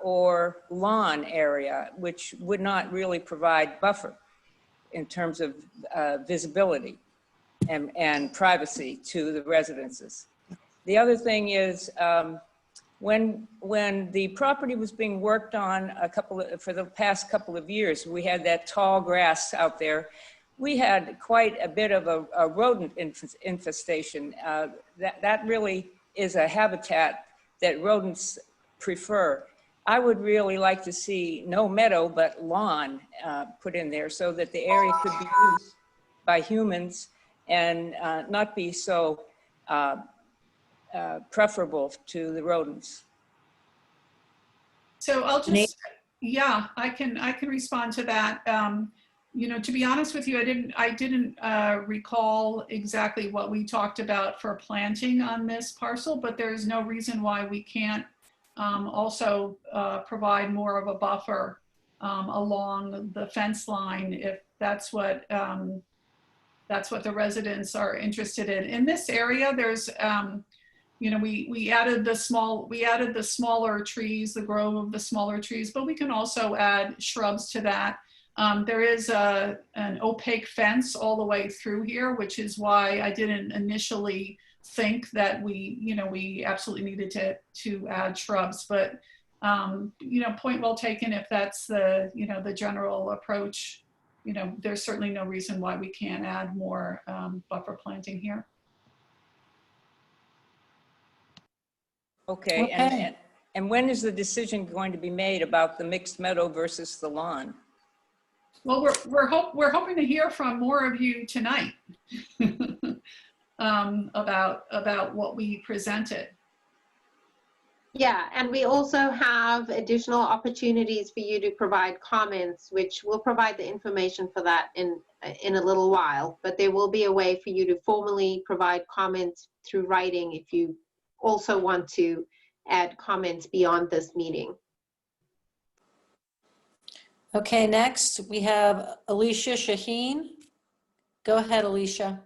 or lawn area, which would not really provide buffer in terms of visibility and privacy to the residences. The other thing is, when the property was being worked on for the past couple of years, we had that tall grass out there. We had quite a bit of a rodent infestation. That really is a habitat that rodents prefer. I would really like to see no meadow but lawn put in there so that the area could be used by humans and not be so preferable to the rodents. So I'll just, yeah, I can respond to that. You know, to be honest with you, I didn't recall exactly what we talked about for planting on this parcel, but there's no reason why we can't also provide more of a buffer along the fence line if that's what the residents are interested in. In this area, there's you know, we added the smaller trees, the grove of the smaller trees, but we can also add shrubs to that. There is an opaque fence all the way through here, which is why I didn't initially think that we absolutely needed to add shrubs. But you know, point well taken. If that's the the general approach, you know, there's certainly no reason why we can't add more buffer planting here. Okay, Okay. and when is the decision going to be made about the mixed meadow versus the lawn? Well, we're hoping to hear from more of you tonight about what we presented. Yeah, and we also have additional opportunities for you to provide comments, which we'll provide the information for that in a little while. But there will be a way for you to formally provide comments through writing if you also want to add comments beyond this meeting. Okay, next we have Alicia Shaheen. Go ahead, Alicia.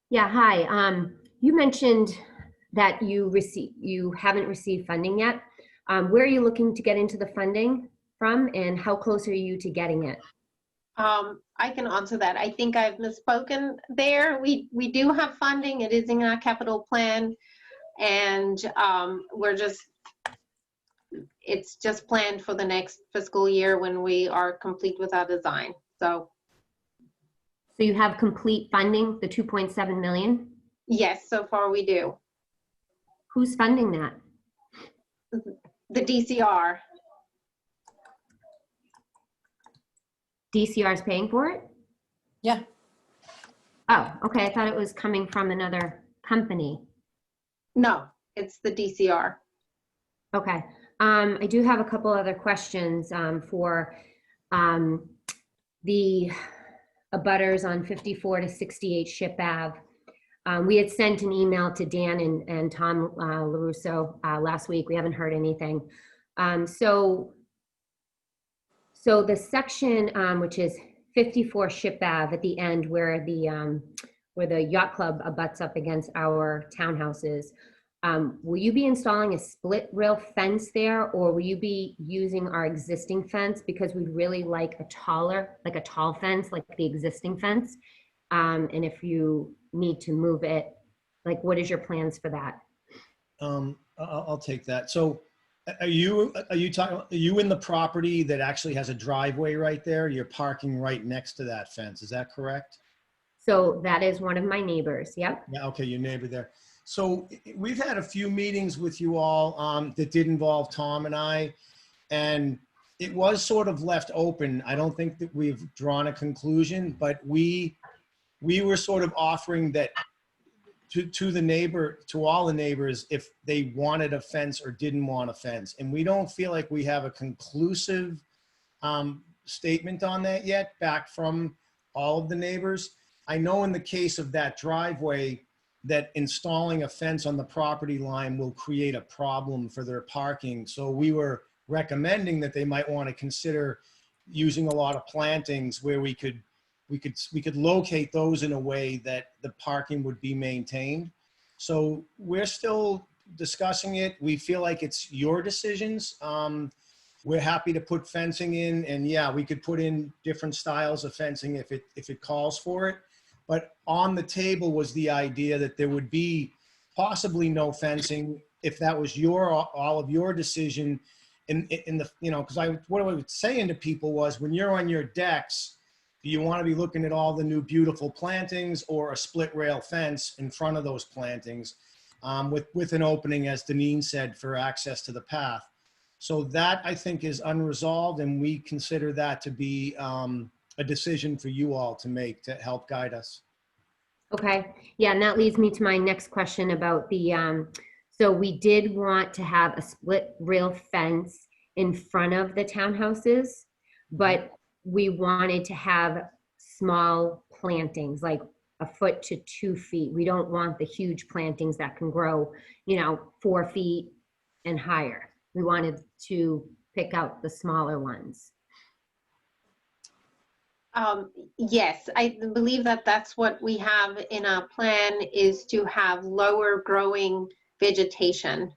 Yeah, hi. You mentioned that you haven't received funding yet. Where are you looking to get into the funding from, and how close are you to getting it? I can answer that. I think I've misspoken there. We do have funding. It is in our capital plan, and it's just planned for the next fiscal year when we are complete with our design. So you have complete funding, the 2.7 million? yes, so far we do. Who's funding that? The DCR. DCR is paying for it? Yeah. Oh, okay. I thought it was coming from another company. No, it's the DCR. Okay. I do have a couple other questions for the abutters on 54 to 68 Ship Ave. We had sent an email to Dan and Tom LaRusso last week. We haven't heard anything. So the section which is 54 Ship Ave at the end where the yacht club abuts up against our townhouses, will you be installing a split rail fence there, or will you be using our existing fence? Because we'd really like a tall fence like the existing fence. And if you need to move it, like, what is your plans for that? I'll take that. So are you in the property that actually has a driveway right there? You're parking right next to that fence. Is that correct? So that is one of my neighbors. Yep. Yeah. Okay. Your neighbor there. So we've had a few meetings with you all that did involve Tom and I, and it was sort of left open. I don't think that we've drawn a conclusion, but we were sort of offering that to the neighbor, to all the neighbors, if they wanted a fence or didn't want a fence. And we don't feel like we have a conclusive statement on that yet back from all of the neighbors. I know in the case of that driveway that installing a fence on the property line will create a problem for their parking. So we were recommending that they might want to consider using a lot of plantings where we could locate those in a way that the parking would be maintained. So we're still discussing it. We feel like it's your decisions. We're happy to put fencing in, and yeah, we could put in different styles of fencing if it calls for it. But on the table was the idea that there would be possibly no fencing if that was all of your decision. In the, you know, because what I was saying to people was, when you're on your decks, do you want to be looking at all the new beautiful plantings or a split rail fence in front of those plantings with an opening, as Deneen said, for access to the path? So that, I think, is unresolved, and we consider that to be a decision for you all to make to help guide us. Okay. Yeah, and that leads me to my next question about the, so we did want to have a split rail fence in front of the townhouses, but we wanted to have small plantings, like 1 foot to 2 feet. We don't want the huge plantings that can grow, 4 feet and higher. We wanted to pick out the smaller ones. Yes, I believe that that's what we have in our plan, is to have lower growing vegetation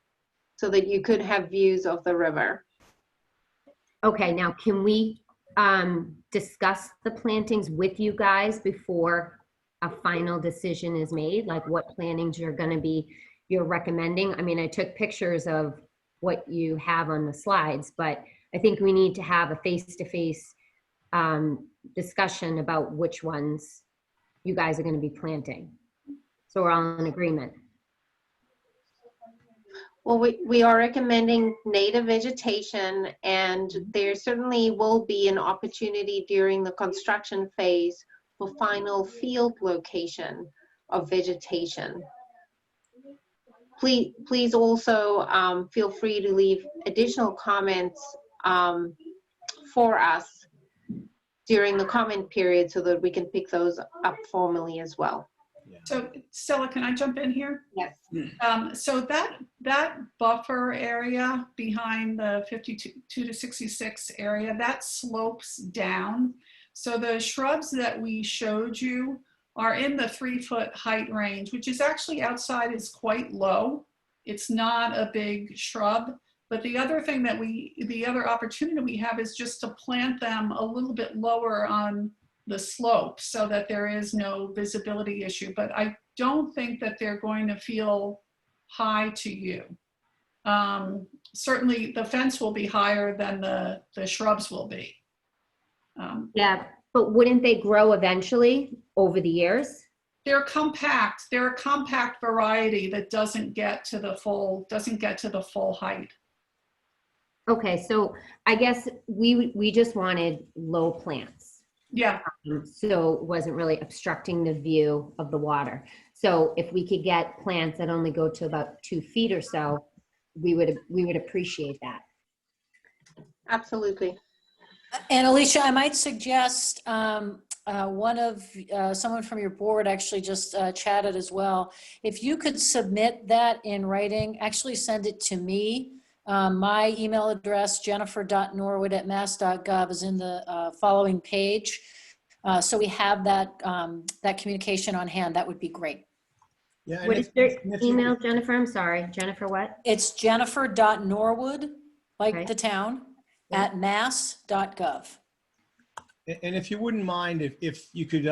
so that you could have views of the river. Okay, now can we discuss the plantings with you guys before a final decision is made? Like what plantings you're recommending? I mean, I took pictures of what you have on the slides, but I think we need to have a face-to-face discussion about which ones you guys are going to be planting. So we're all in agreement. Well, we are recommending native vegetation, and there certainly will be an opportunity during the construction phase for final field location of vegetation. Please also feel free to leave additional comments for us during the comment period so that we can pick those up formally as well. So Stella, can I jump in here? Yes. So that buffer area behind the 52 to 66 area, that slopes down. So the shrubs that we showed you are in the 3-foot height range, which is actually outside is quite low. It's not a big shrub. But the other thing that the other opportunity we have is just to plant them a little bit lower on the slope so that there is no visibility issue. But I don't think that they're going to feel high to you. Certainly the fence will be higher than the shrubs will be. Yeah, but wouldn't they grow eventually over the years? They're compact. They're a compact variety that doesn't get to the full height. Okay, so I guess we just wanted low plants. Yeah. So it wasn't really obstructing the view of the water. So if we could get plants that only go to about 2 feet or so, we would appreciate that. Absolutely. And Alicia, I might suggest someone from your board actually just chatted as well. If you could submit that in writing, actually send it to me. My email address, jennifer.norwood@mass.gov, is in the following page. So we have that communication on hand. That would be great. Yeah. What is your email, Jennifer? I'm sorry, Jennifer what? It's jennifer.norwood, like Okay. the town, @mass.gov. And if you wouldn't mind, if you could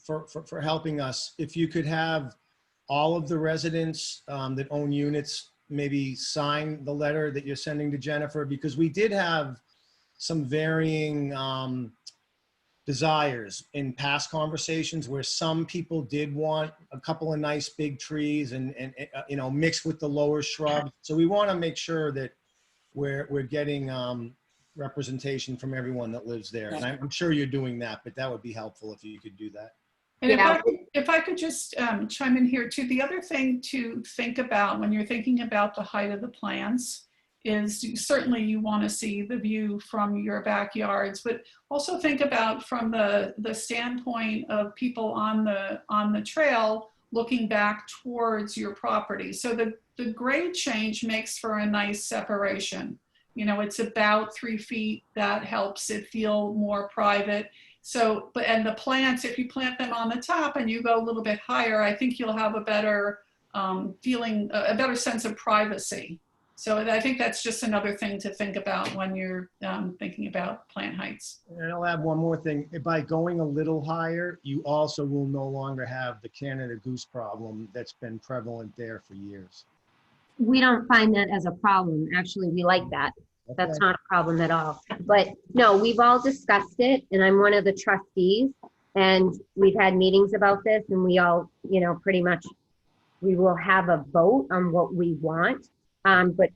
for helping us. If you could have all of the residents that own units maybe sign the letter that you're sending to Jennifer, because we did have some varying desires in past conversations where some people did want a couple of nice big trees and you know, mixed with the lower shrubs. So we want to make sure that we're getting representation from everyone that lives there. And I'm sure you're doing that, but that would be helpful if you could do that. And Yeah. if I could just chime in here too, the other thing to think about when you're thinking about the height of the plants is certainly you want to see the view from your backyards, but also think about from the standpoint of people on the trail looking back towards your property. So the grade change makes for a nice separation. You know, it's about 3 feet. That helps it feel more private. So, and the plants, if you plant them on the top and you go a little bit higher, I think you'll have a better feeling, a better sense of privacy. So I think that's just another thing to think about when you're thinking about plant heights. And I'll add one more thing. By going a little higher, you also will no longer have the Canada goose problem that's been prevalent there for years. We don't find that as a problem. Actually, we like that. That's Okay. not a problem at all. But no, we've all discussed it, and I'm one of the trustees, and we've had meetings about this, and we all, you know, pretty much, we will have a vote on what we want. But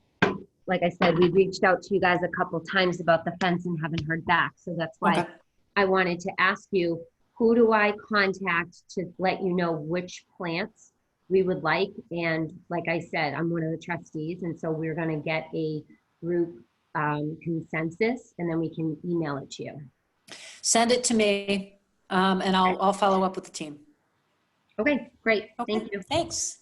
like I said, we reached out to you guys a couple times about the fence and haven't heard back. So that's why Okay. I wanted to ask you, who do I contact to let you know which plants we would like? And like I said, I'm one of the trustees, and so we're going to get a group consensus, and then we can email it to you. Send it to me, and I'll follow up with the team. Okay, great. Okay, Thank you. thanks.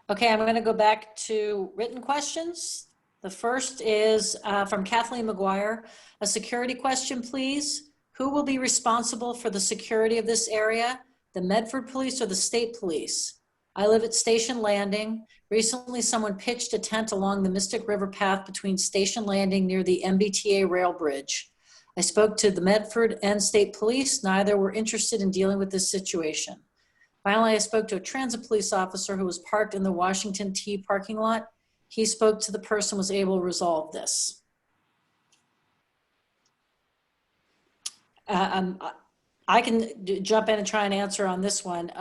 Okay, I'm going to go back to written questions. The first is from Kathleen McGuire. A security question, please. Who will be responsible for the security of this area? The Medford Police or the State Police? I live at Station Landing. Recently, someone pitched a tent along the Mystic River path between Station Landing near the MBTA rail bridge. I spoke to the Medford and State Police. Neither were interested in dealing with this situation. Finally, I spoke to a transit police officer who was parked in the Washington T parking lot. He spoke to the person, was able to resolve this. I can jump in and try and answer on this one.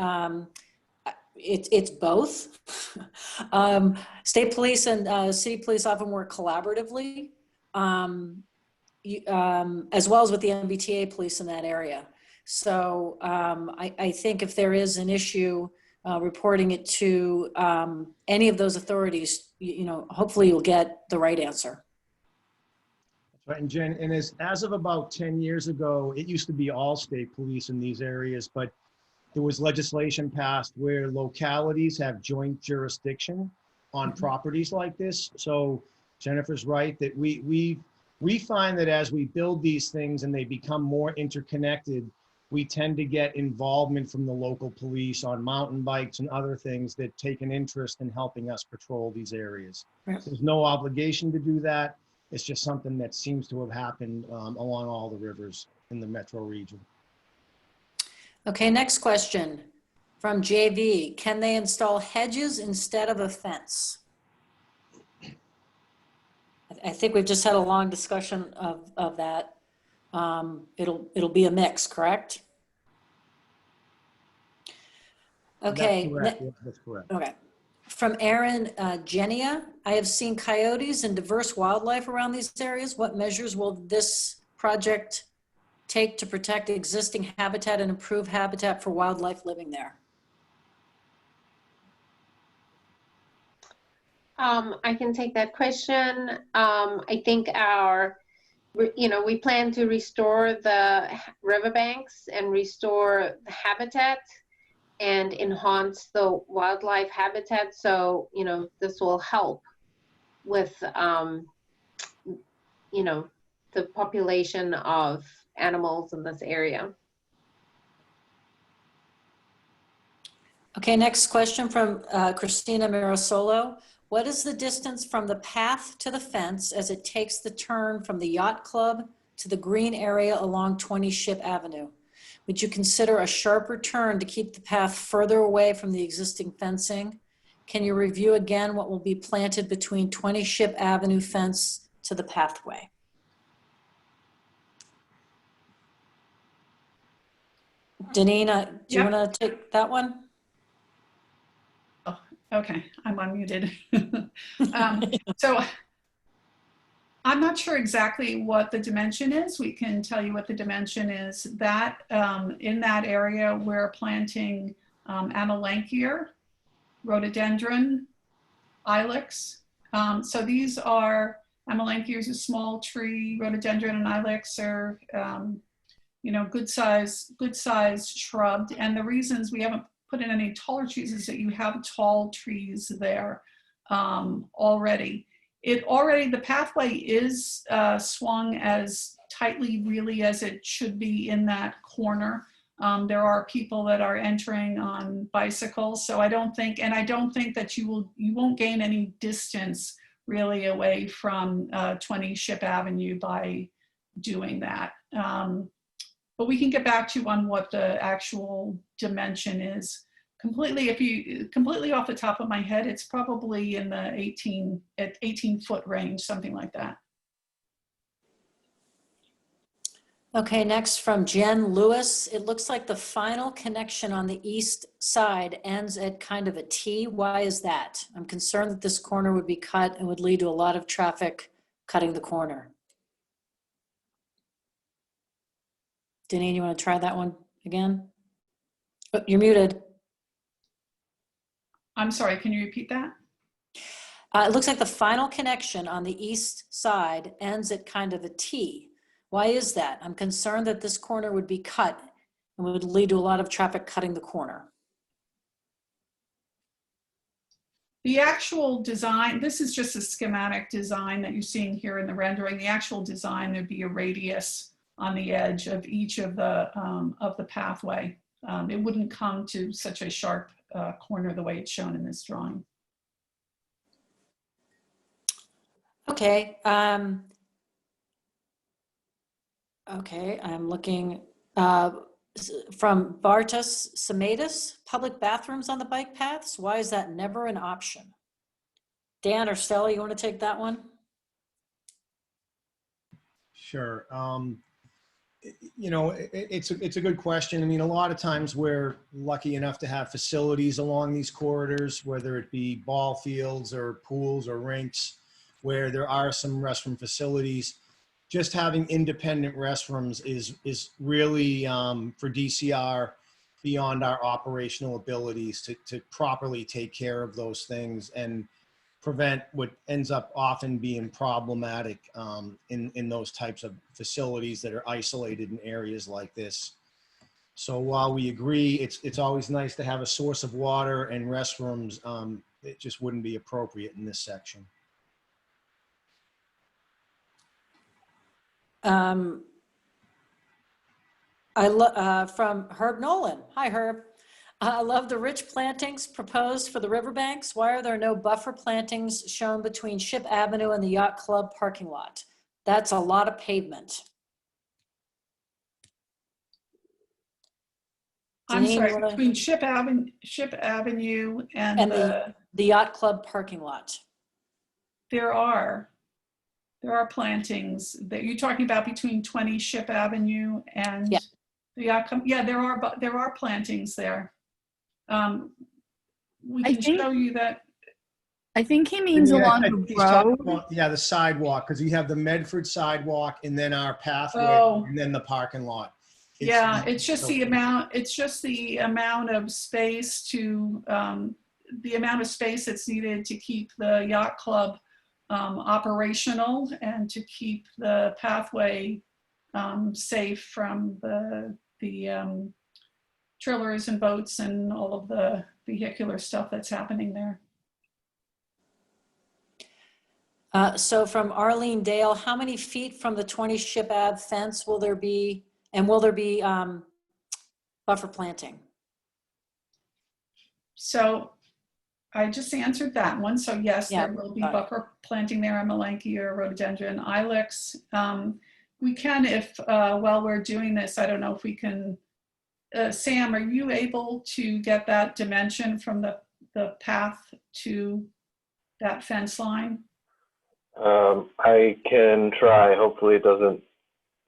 It's both. State police and city police often work collaboratively, as well as with the MBTA police in that area. So I think if there is an issue, reporting it to any of those authorities, you know, hopefully you'll get the right answer. That's right. And Jen, and as of about 10 years ago, it used to be all state police in these areas, but there was legislation passed where localities have joint jurisdiction on properties like this. So Jennifer's right that we find that as we build these things and they become more interconnected, we tend to get involvement from the local police on mountain bikes and other things that take an interest in helping us patrol these areas. Right. There's no obligation to do that. It's just something that seems to have happened along all the rivers in the metro region. Okay, next question from JV. Can they install hedges instead of a fence? I think we've just had a long discussion of that. It'll be a mix, correct? Okay. That's correct. Yeah, that's correct. Okay. From Aaron Genia, I have seen coyotes and diverse wildlife around these areas. What measures will this project take to protect existing habitat and improve habitat for wildlife living there? I can take that question. I think we plan to restore the riverbanks and restore the habitat and enhance the wildlife habitat. So, you know, this will help with, the population of animals in this area. Okay, next question from Christina Mirasolo. What is the distance from the path to the fence as it takes the turn from the yacht club to the green area along 20 Ship Avenue? Would you consider a sharper turn to keep the path further away from the existing fencing? Can you review again what will be planted between 20 Ship Avenue fence to the pathway? Danine, do you Yep. want to take that one? Okay, I'm unmuted. So I'm not sure exactly what the dimension is. We can tell you what the dimension is. That in that area, we're planting Amelanchier, rhododendron, ilex. So these are, Amelanchier is a small tree, rhododendron and ilex are, you know, good size shrubs. And the reasons we haven't put in any taller trees is that you have tall trees there already. The pathway is swung as tightly really as it should be in that corner. There are people that are entering on bicycles, so I don't think that you won't gain any distance really away from 20 Ship Avenue by doing that. But we can get back to you on what the actual dimension is. Completely off the top of my head, it's probably in the 18 foot range, something like that. Okay, next from Jen Lewis. It looks like the final connection on the east side ends at kind of a T. Why is that? I'm concerned that this corner would be cut and would lead to a lot of traffic cutting the corner. Denise, you want to try that one again? Oh, you're muted. I'm sorry, can you repeat that? It looks like the final connection on the east side ends at kind of a T. Why is that? I'm concerned that this corner would be cut and would lead to a lot of traffic cutting the corner. The actual design, this is just a schematic design that you're seeing here in the rendering. The actual design, there'd be a radius on the edge of each of the pathway. It wouldn't come to such a sharp corner the way it's shown in this drawing. Okay. Okay, I'm looking from Bartas Samatis, public bathrooms on the bike paths. Why is that never an option? Dan or Stella, you want to take that one? Sure. You know, it's a good question. I mean, a lot of times we're lucky enough to have facilities along these corridors, whether it be ball fields or pools or rinks, where there are some restroom facilities. Just having independent restrooms is really, for DCR, beyond our operational abilities to properly take care of those things and prevent what ends up often being problematic in those types of facilities that are isolated in areas like this. So while we agree, it's always nice to have a source of water and restrooms, it just wouldn't be appropriate in this section. From Herb Nolan. Hi, Herb. I love the rich plantings proposed for the riverbanks. Why are there no buffer plantings shown between Ship Avenue and the Yacht Club parking lot? That's a lot of pavement. I'm Janine, sorry, between Ship Avenue and the Yacht Club parking lot. There are plantings that you're talking about between 20 Ship Avenue and the Yacht Club. Yeah, there are plantings there. We can show you that. I think he means along the road. About, yeah, the sidewalk, because you have the Medford sidewalk and then our pathway and then the parking lot. It's just the amount. It's just the amount of space to the amount of space that's needed to keep the yacht club operational and to keep the pathway safe from the trailers and boats and all of the vehicular stuff that's happening there. So from Arlene Dale, how many feet from the 20 Ship Ave fence will there be, and will there be buffer planting? So I just answered that one. So yes, there will be buffer planting there, Amelanchier, rhododendron, ilex. We can, if while we're doing this, I don't know if we can Sam, are you able to get that dimension from the path to that fence line? I can try. Hopefully it doesn't,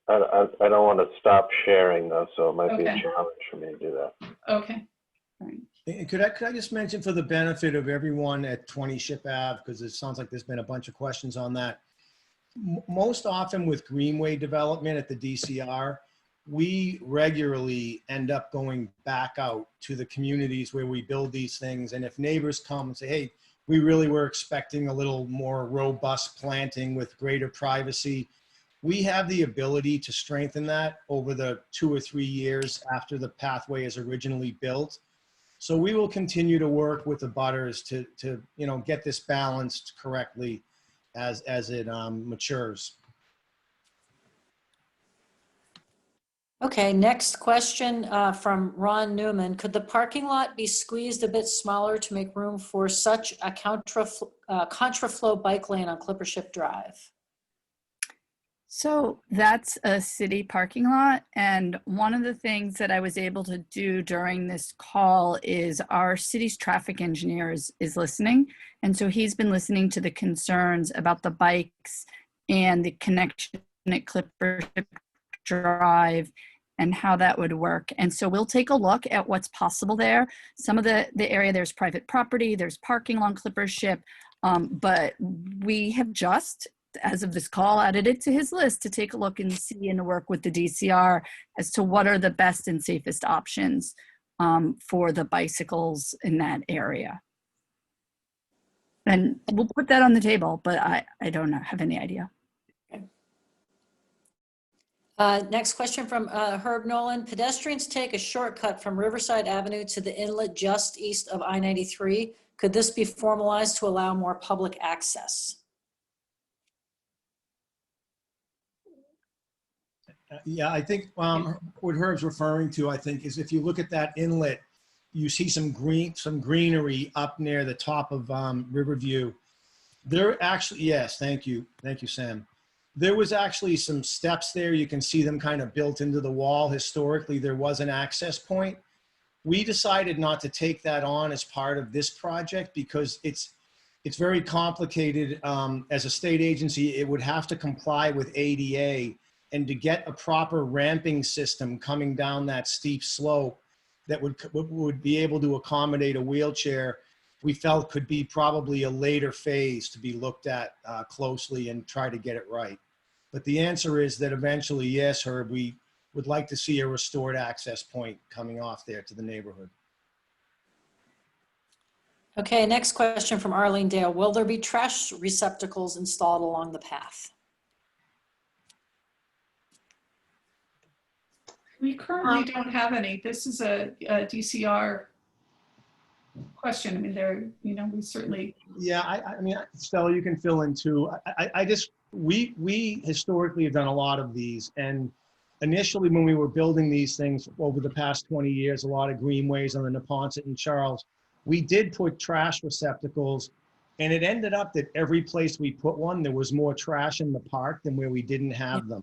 I don't want to stop sharing though, so it might be a Okay. challenge for me to do that. Okay. All right. And could I just mention for the benefit of everyone at 20 Ship Ave, because it sounds like there's been a bunch of questions on that. Most often with Greenway development at the DCR, we regularly end up going back out to the communities where we build these things. And if neighbors come and say, hey, we really were expecting a little more robust planting with greater privacy, we have the ability to strengthen that over the 2 or 3 years after the pathway is originally built. So we will continue to work with the butters to you know, get this balanced correctly as it matures. Okay, next question from Ron Newman. Could the parking lot be squeezed a bit smaller to make room for such a contraflow bike lane on Clippership Drive? So that's a city parking lot. And one of the things that I was able to do during this call is our city's traffic engineer is listening. And so he's been listening to the concerns about the bikes and the connection at Clippership Drive and how that would work. And so we'll take a look at what's possible there. Some of the area, there's private property, there's parking along Clippership, but we have just, as of this call, added it to his list to take a look and see and work with the DCR as to what are the best and safest options for the bicycles in that area. And we'll put that on the table, but I don't have any idea. Next question from Herb Nolan. Pedestrians take a shortcut from Riverside Avenue to the inlet just east of I-93. Could this be formalized to allow more public access? Yeah, I think what Herb's referring to, I think, is if you look at that inlet, you see some greenery up near the top of Riverview. There actually, yes, thank you, Sam. There was actually some steps there. You can see them kind of built into the wall. Historically, there was an access point. We decided not to take that on as part of this project because it's very complicated. As a state agency, it would have to comply with ADA, and to get a proper ramping system coming down that steep slope that would be able to accommodate a wheelchair, we felt could be probably a later phase to be looked at closely and try to get it right. But the answer is that eventually, yes, Herb, we would like to see a restored access point coming off there to the neighborhood. Okay, next question from Arlene Dale. Will there be trash receptacles installed along the path? We currently don't have any. This is a DCR question. I mean, there, you know, we certainly. Yeah, I mean, Stella, you can fill in too. We historically have done a lot of these, and initially when we were building these things over the past 20 years, a lot of greenways on the Neponset and Charles, we did put trash receptacles, and it ended up that every place we put one, there was more trash in the park than where we didn't have them.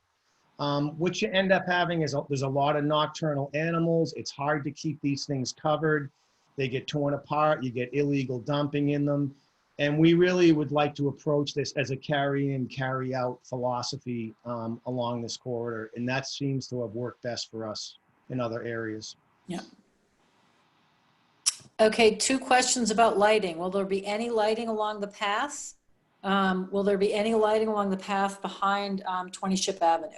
What you end up having is there's a lot of nocturnal animals. It's hard to keep these things covered. They get torn apart. You get illegal dumping in them. And we really would like to approach this as a carry in, carry out philosophy along this corridor. And that seems to have worked best for us in other areas. Yeah. Okay, 2 questions about lighting. Will there be any lighting along the path? Will there be any lighting along the path behind 20 Ship Avenue?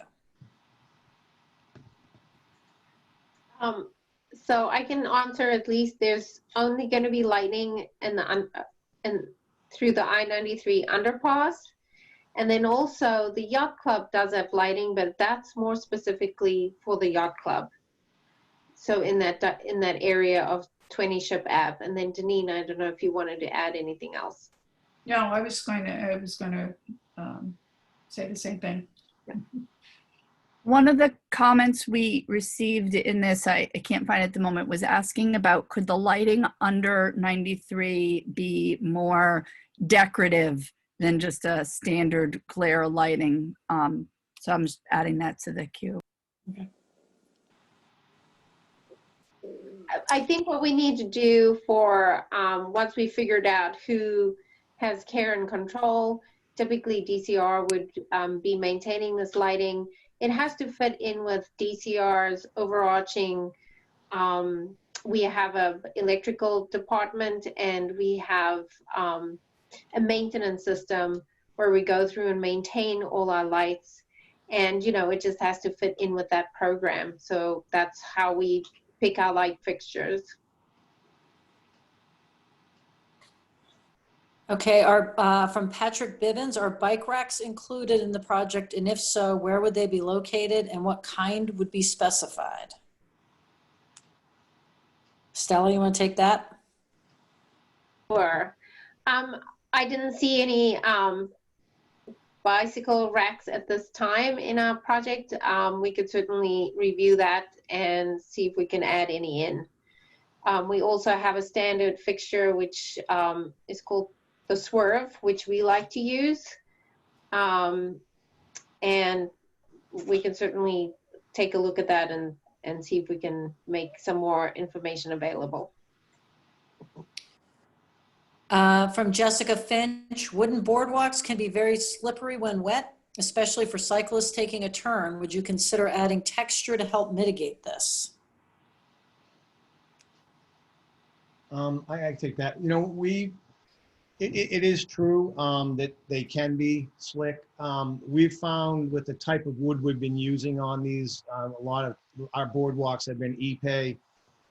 So I can answer at least. There's only going to be lighting in the through the I-93 underpass, and then also the yacht club does have lighting, but that's more specifically for the yacht club. So in that area of 20 Ship Ave, and then Deneen, I don't know if you wanted to add anything else. No, I was going to say the same thing. One of the comments we received in this, I can't find it at the moment, was asking about could the lighting under 93 be more decorative than just a standard glare lighting? So I'm just adding that to the queue. Okay. I think what we need to do for, once we figured out who has care and control, typically DCR would be maintaining this lighting. It has to fit in with DCR's overarching, we have a electrical department and we have a maintenance system where we go through and maintain all our lights. And, you know, it just has to fit in with that program. So that's how we pick our light fixtures. Okay, from Patrick Bivens, are bike racks included in the project? And if so, where would they be located and what kind would be specified? Stella, you want to take that? Sure. I didn't see any bicycle racks at this time in our project. We could certainly review that and see if we can add any in. We also have a standard fixture which is called the Swerve, which we like to use. And we can certainly take a look at that and see if we can make some more information available. From Jessica Finch, wooden boardwalks can be very slippery when wet, especially for cyclists taking a turn. Would you consider adding texture to help mitigate this? I take that. You know, it is true that they can be slick. We've found with the type of wood we've been using on these, a lot of our boardwalks have been Ipe.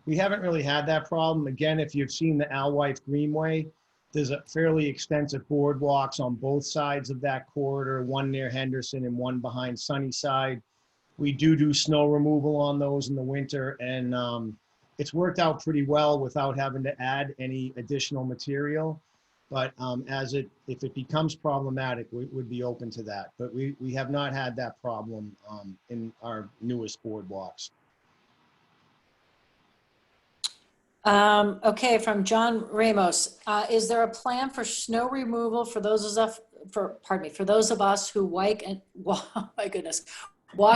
We haven't really had that problem. Again, if you've seen the Alewife Greenway, there's a fairly extensive boardwalks on both sides of that corridor, one near Henderson and one behind Sunnyside. We do snow removal on those in the winter, and it's worked out pretty well without having to add any additional material. But if it becomes problematic, we would be open to that. But we have not had that problem in our newest boardwalks. Okay, from John Ramos, is there a plan for snow removal for those of us who walk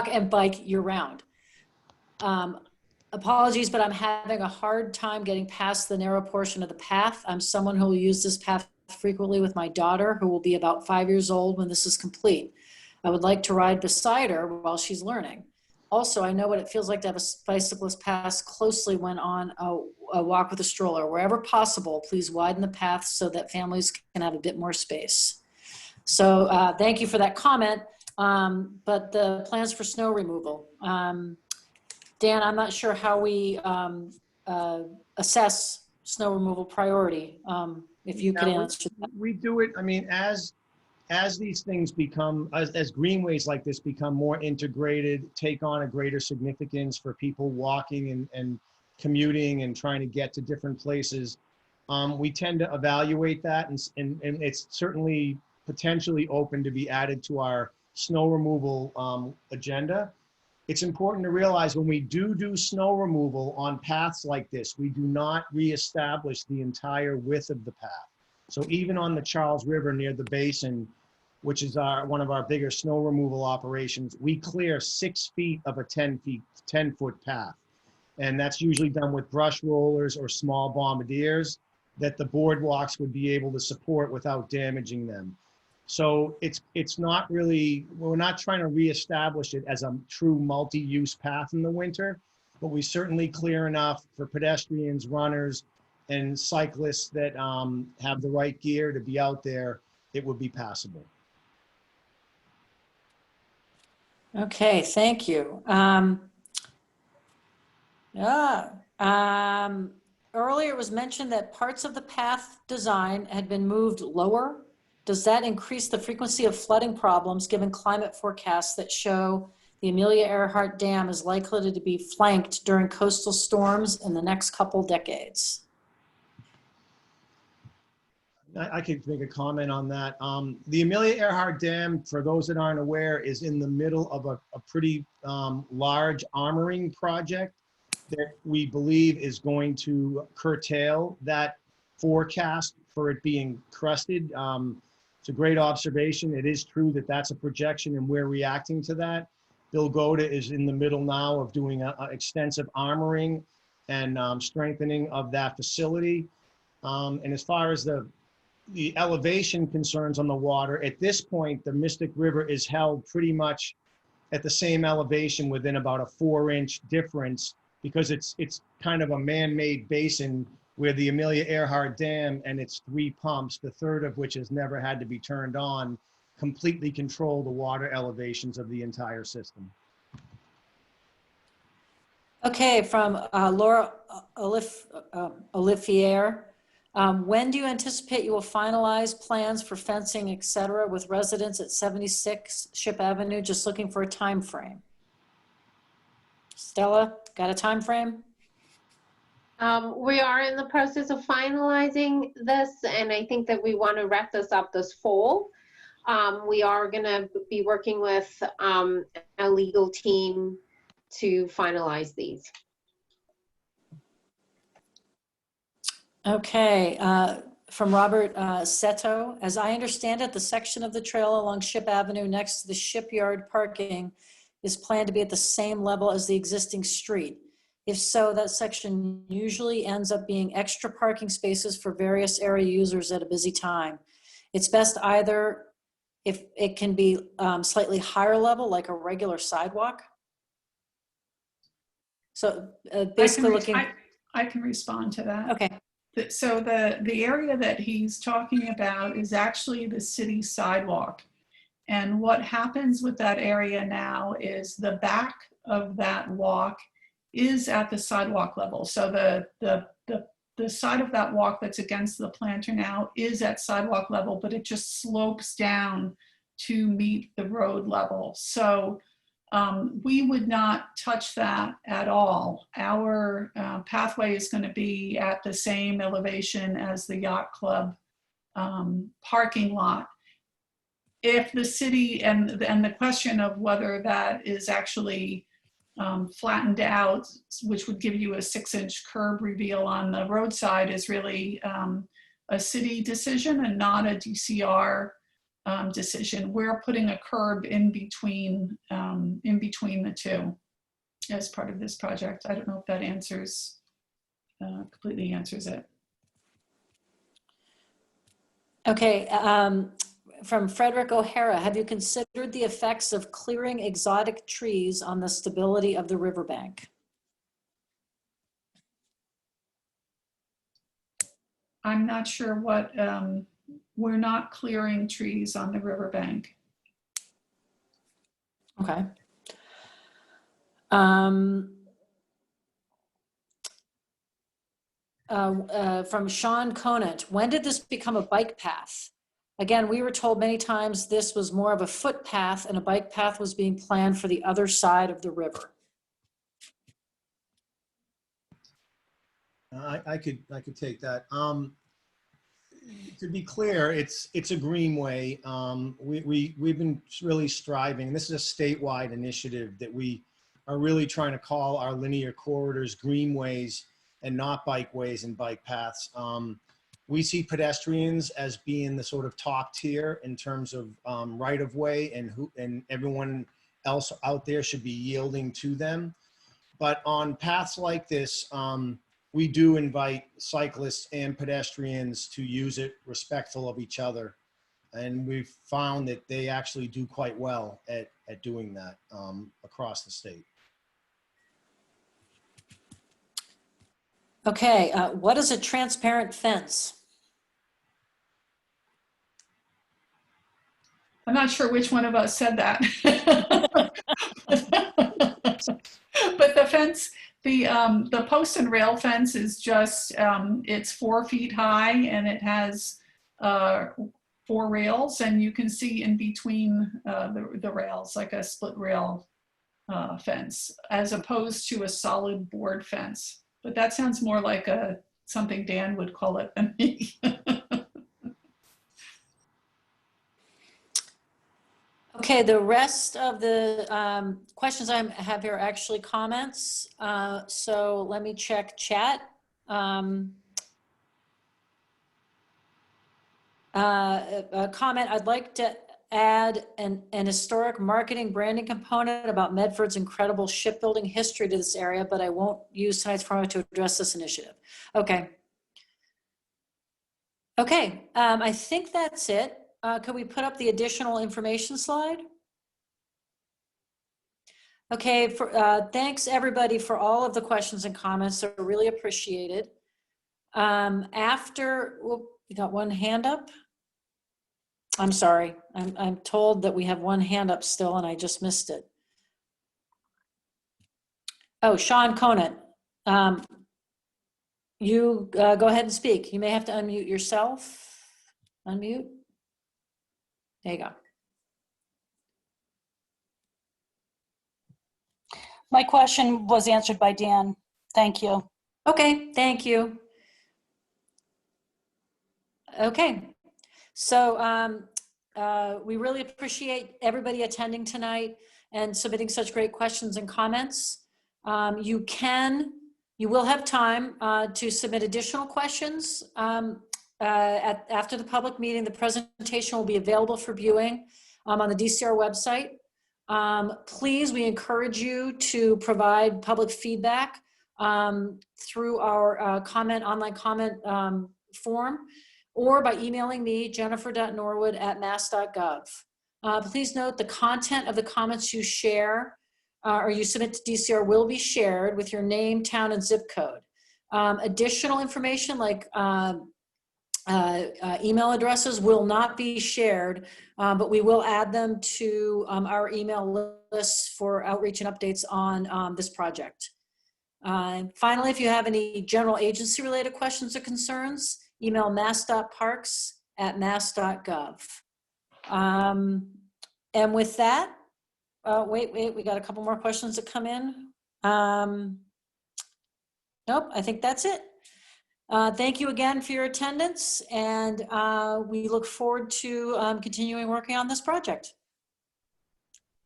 and bike year round? Apologies, but I'm having a hard time getting past the narrow portion of the path. I'm someone who will use this path frequently with my daughter, who will be about 5 years old when this is complete. I would like to ride beside her while she's learning. Also, I know what it feels like to have a bicyclist pass closely when on a walk with a stroller. Wherever possible, please widen the path so that families can have a bit more space. So thank you for that comment. But the plans for snow removal. Dan, I'm not sure how we assess snow removal priority. If you could answer that. We do it, I mean, as these things become, as greenways like this become more integrated, take on a greater significance for people walking and commuting and trying to get to different places, we tend to evaluate that, and it's certainly potentially open to be added to our snow removal agenda. It's important to realize when we do snow removal on paths like this, we do not reestablish the entire width of the path. So even on the Charles River near the basin, which is one of our bigger snow removal operations, we clear 6 feet of a 10-foot path. And that's usually done with brush rollers or small bombardiers that the boardwalks would be able to support without damaging them. So it's not really, we're not trying to reestablish it as a true multi-use path in the winter, but we certainly clear enough for pedestrians, runners, and cyclists that have the right gear to be out there. It would be passable. Okay, thank you. Earlier it was mentioned that parts of the path design had been moved lower. Does that increase the frequency of flooding problems given climate forecasts that show the Amelia Earhart Dam is likely to be flanked during coastal storms in the next couple decades? I could make a comment on that. The Amelia Earhart Dam, for those that aren't aware, is in the middle of a pretty large armoring project that we believe is going to curtail that forecast for it being crusted. It's a great observation. It is true that that's a projection and we're reacting to that. Bill Goda is in the middle now of doing extensive armoring and strengthening of that facility. And as far as the elevation concerns on the water, at this point, the Mystic River is held pretty much at the same elevation within about a 4-inch difference, because it's kind of a man-made basin where the Amelia Earhart Dam and its 3 pumps, the third of which has never had to be turned on, completely control the water elevations of the entire system. Okay, from Laura Olivier. When do you anticipate you will finalize plans for fencing, et cetera, with residents at 76 Ship Avenue? Just looking for a time frame. Stella, got a time frame? We are in the process of finalizing this, and I think that we want to wrap this up this fall. We are going to be working with a legal team to finalize these. Okay, from Robert Seto. As I understand it, the section of the trail along Ship Avenue next to the shipyard parking is planned to be at the same level as the existing street. If so, that section usually ends up being extra parking spaces for various area users at a busy time. It's best either if it can be slightly higher level, like a regular sidewalk. So basically I can respond to that. Okay. So the area that he's talking about is actually the city sidewalk. And what happens with that area now is the back of that walk is at the sidewalk level. So the side of that walk that's against the planter now is at sidewalk level, but it just slopes down to meet the road level. So we would not touch that at all. Our pathway is going to be at the same elevation as the yacht club parking lot. If the city, and the question of whether that is actually flattened out, which would give you a 6-inch curb reveal on the roadside, is really a city decision and not a DCR decision. We're putting a curb in between the two as part of this project. I don't know if that answers, completely answers it. Okay, from Frederick O'Hara, have you considered the effects of clearing exotic trees on the stability of the riverbank? I'm not sure what, we're not clearing trees on the riverbank. Okay. From Sean Conant, when did this become a bike path? Again, we were told many times this was more of a footpath and a bike path was being planned for the other side of the river. I could take that. To be clear, it's a greenway. We've been really striving. This is a statewide initiative that we are really trying to call our linear corridors greenways and not bikeways and bike paths. We see pedestrians as being the sort of top tier in terms of right of way, and everyone else out there should be yielding to them. But on paths like this, we do invite cyclists and pedestrians to use it respectful of each other. And we've found that they actually do quite well at doing that across the state. Okay, what is a transparent fence? I'm not sure which one of us said that. But the fence, the post and rail fence is just, it's 4 feet high and it has 4 rails, and you can see in between the rails, like a split rail fence, as opposed to a solid board fence. But that sounds more like something Dan would call it than me. Okay, the rest of the questions I have here are actually comments. So let me check chat. A comment, I'd like to add an historic marketing branding component about Medford's incredible shipbuilding history to this area, but I won't use tonight's format to address this initiative. Okay. Okay, I think that's it. Could we put up the additional information slide? Okay, thanks everybody for all of the questions and comments. They're really appreciated. We got one hand up. I'm sorry, I'm told that we have one hand up still and I just missed it. Oh, Sean Conant. You go ahead and speak. You may have to unmute yourself. Unmute. There you go. My question was answered by Dan. Thank you. Okay, thank you. Okay, so we really appreciate everybody attending tonight and submitting such great questions and comments. You will have time to submit additional questions after the public meeting. The presentation will be available for viewing on the DCR website. Please, we encourage you to provide public feedback through our online comment form, or by emailing me, jennifer.norwood@mass.gov. Please note the content of the comments you share or you submit to DCR will be shared with your name, town, and zip code. Additional information like email addresses will not be shared, but we will add them to our email lists for outreach and updates on this project. Finally, if you have any general agency related questions or concerns, email mass.parks@mass.gov. And with that, wait, we got a couple more questions that come in. Nope, I think that's it. Thank you again for your attendance, and we look forward to continuing working on this project.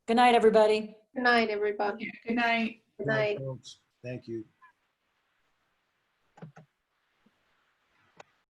Good night, everybody. Good night, everybody. Good night. Good night. Folks. Thank you.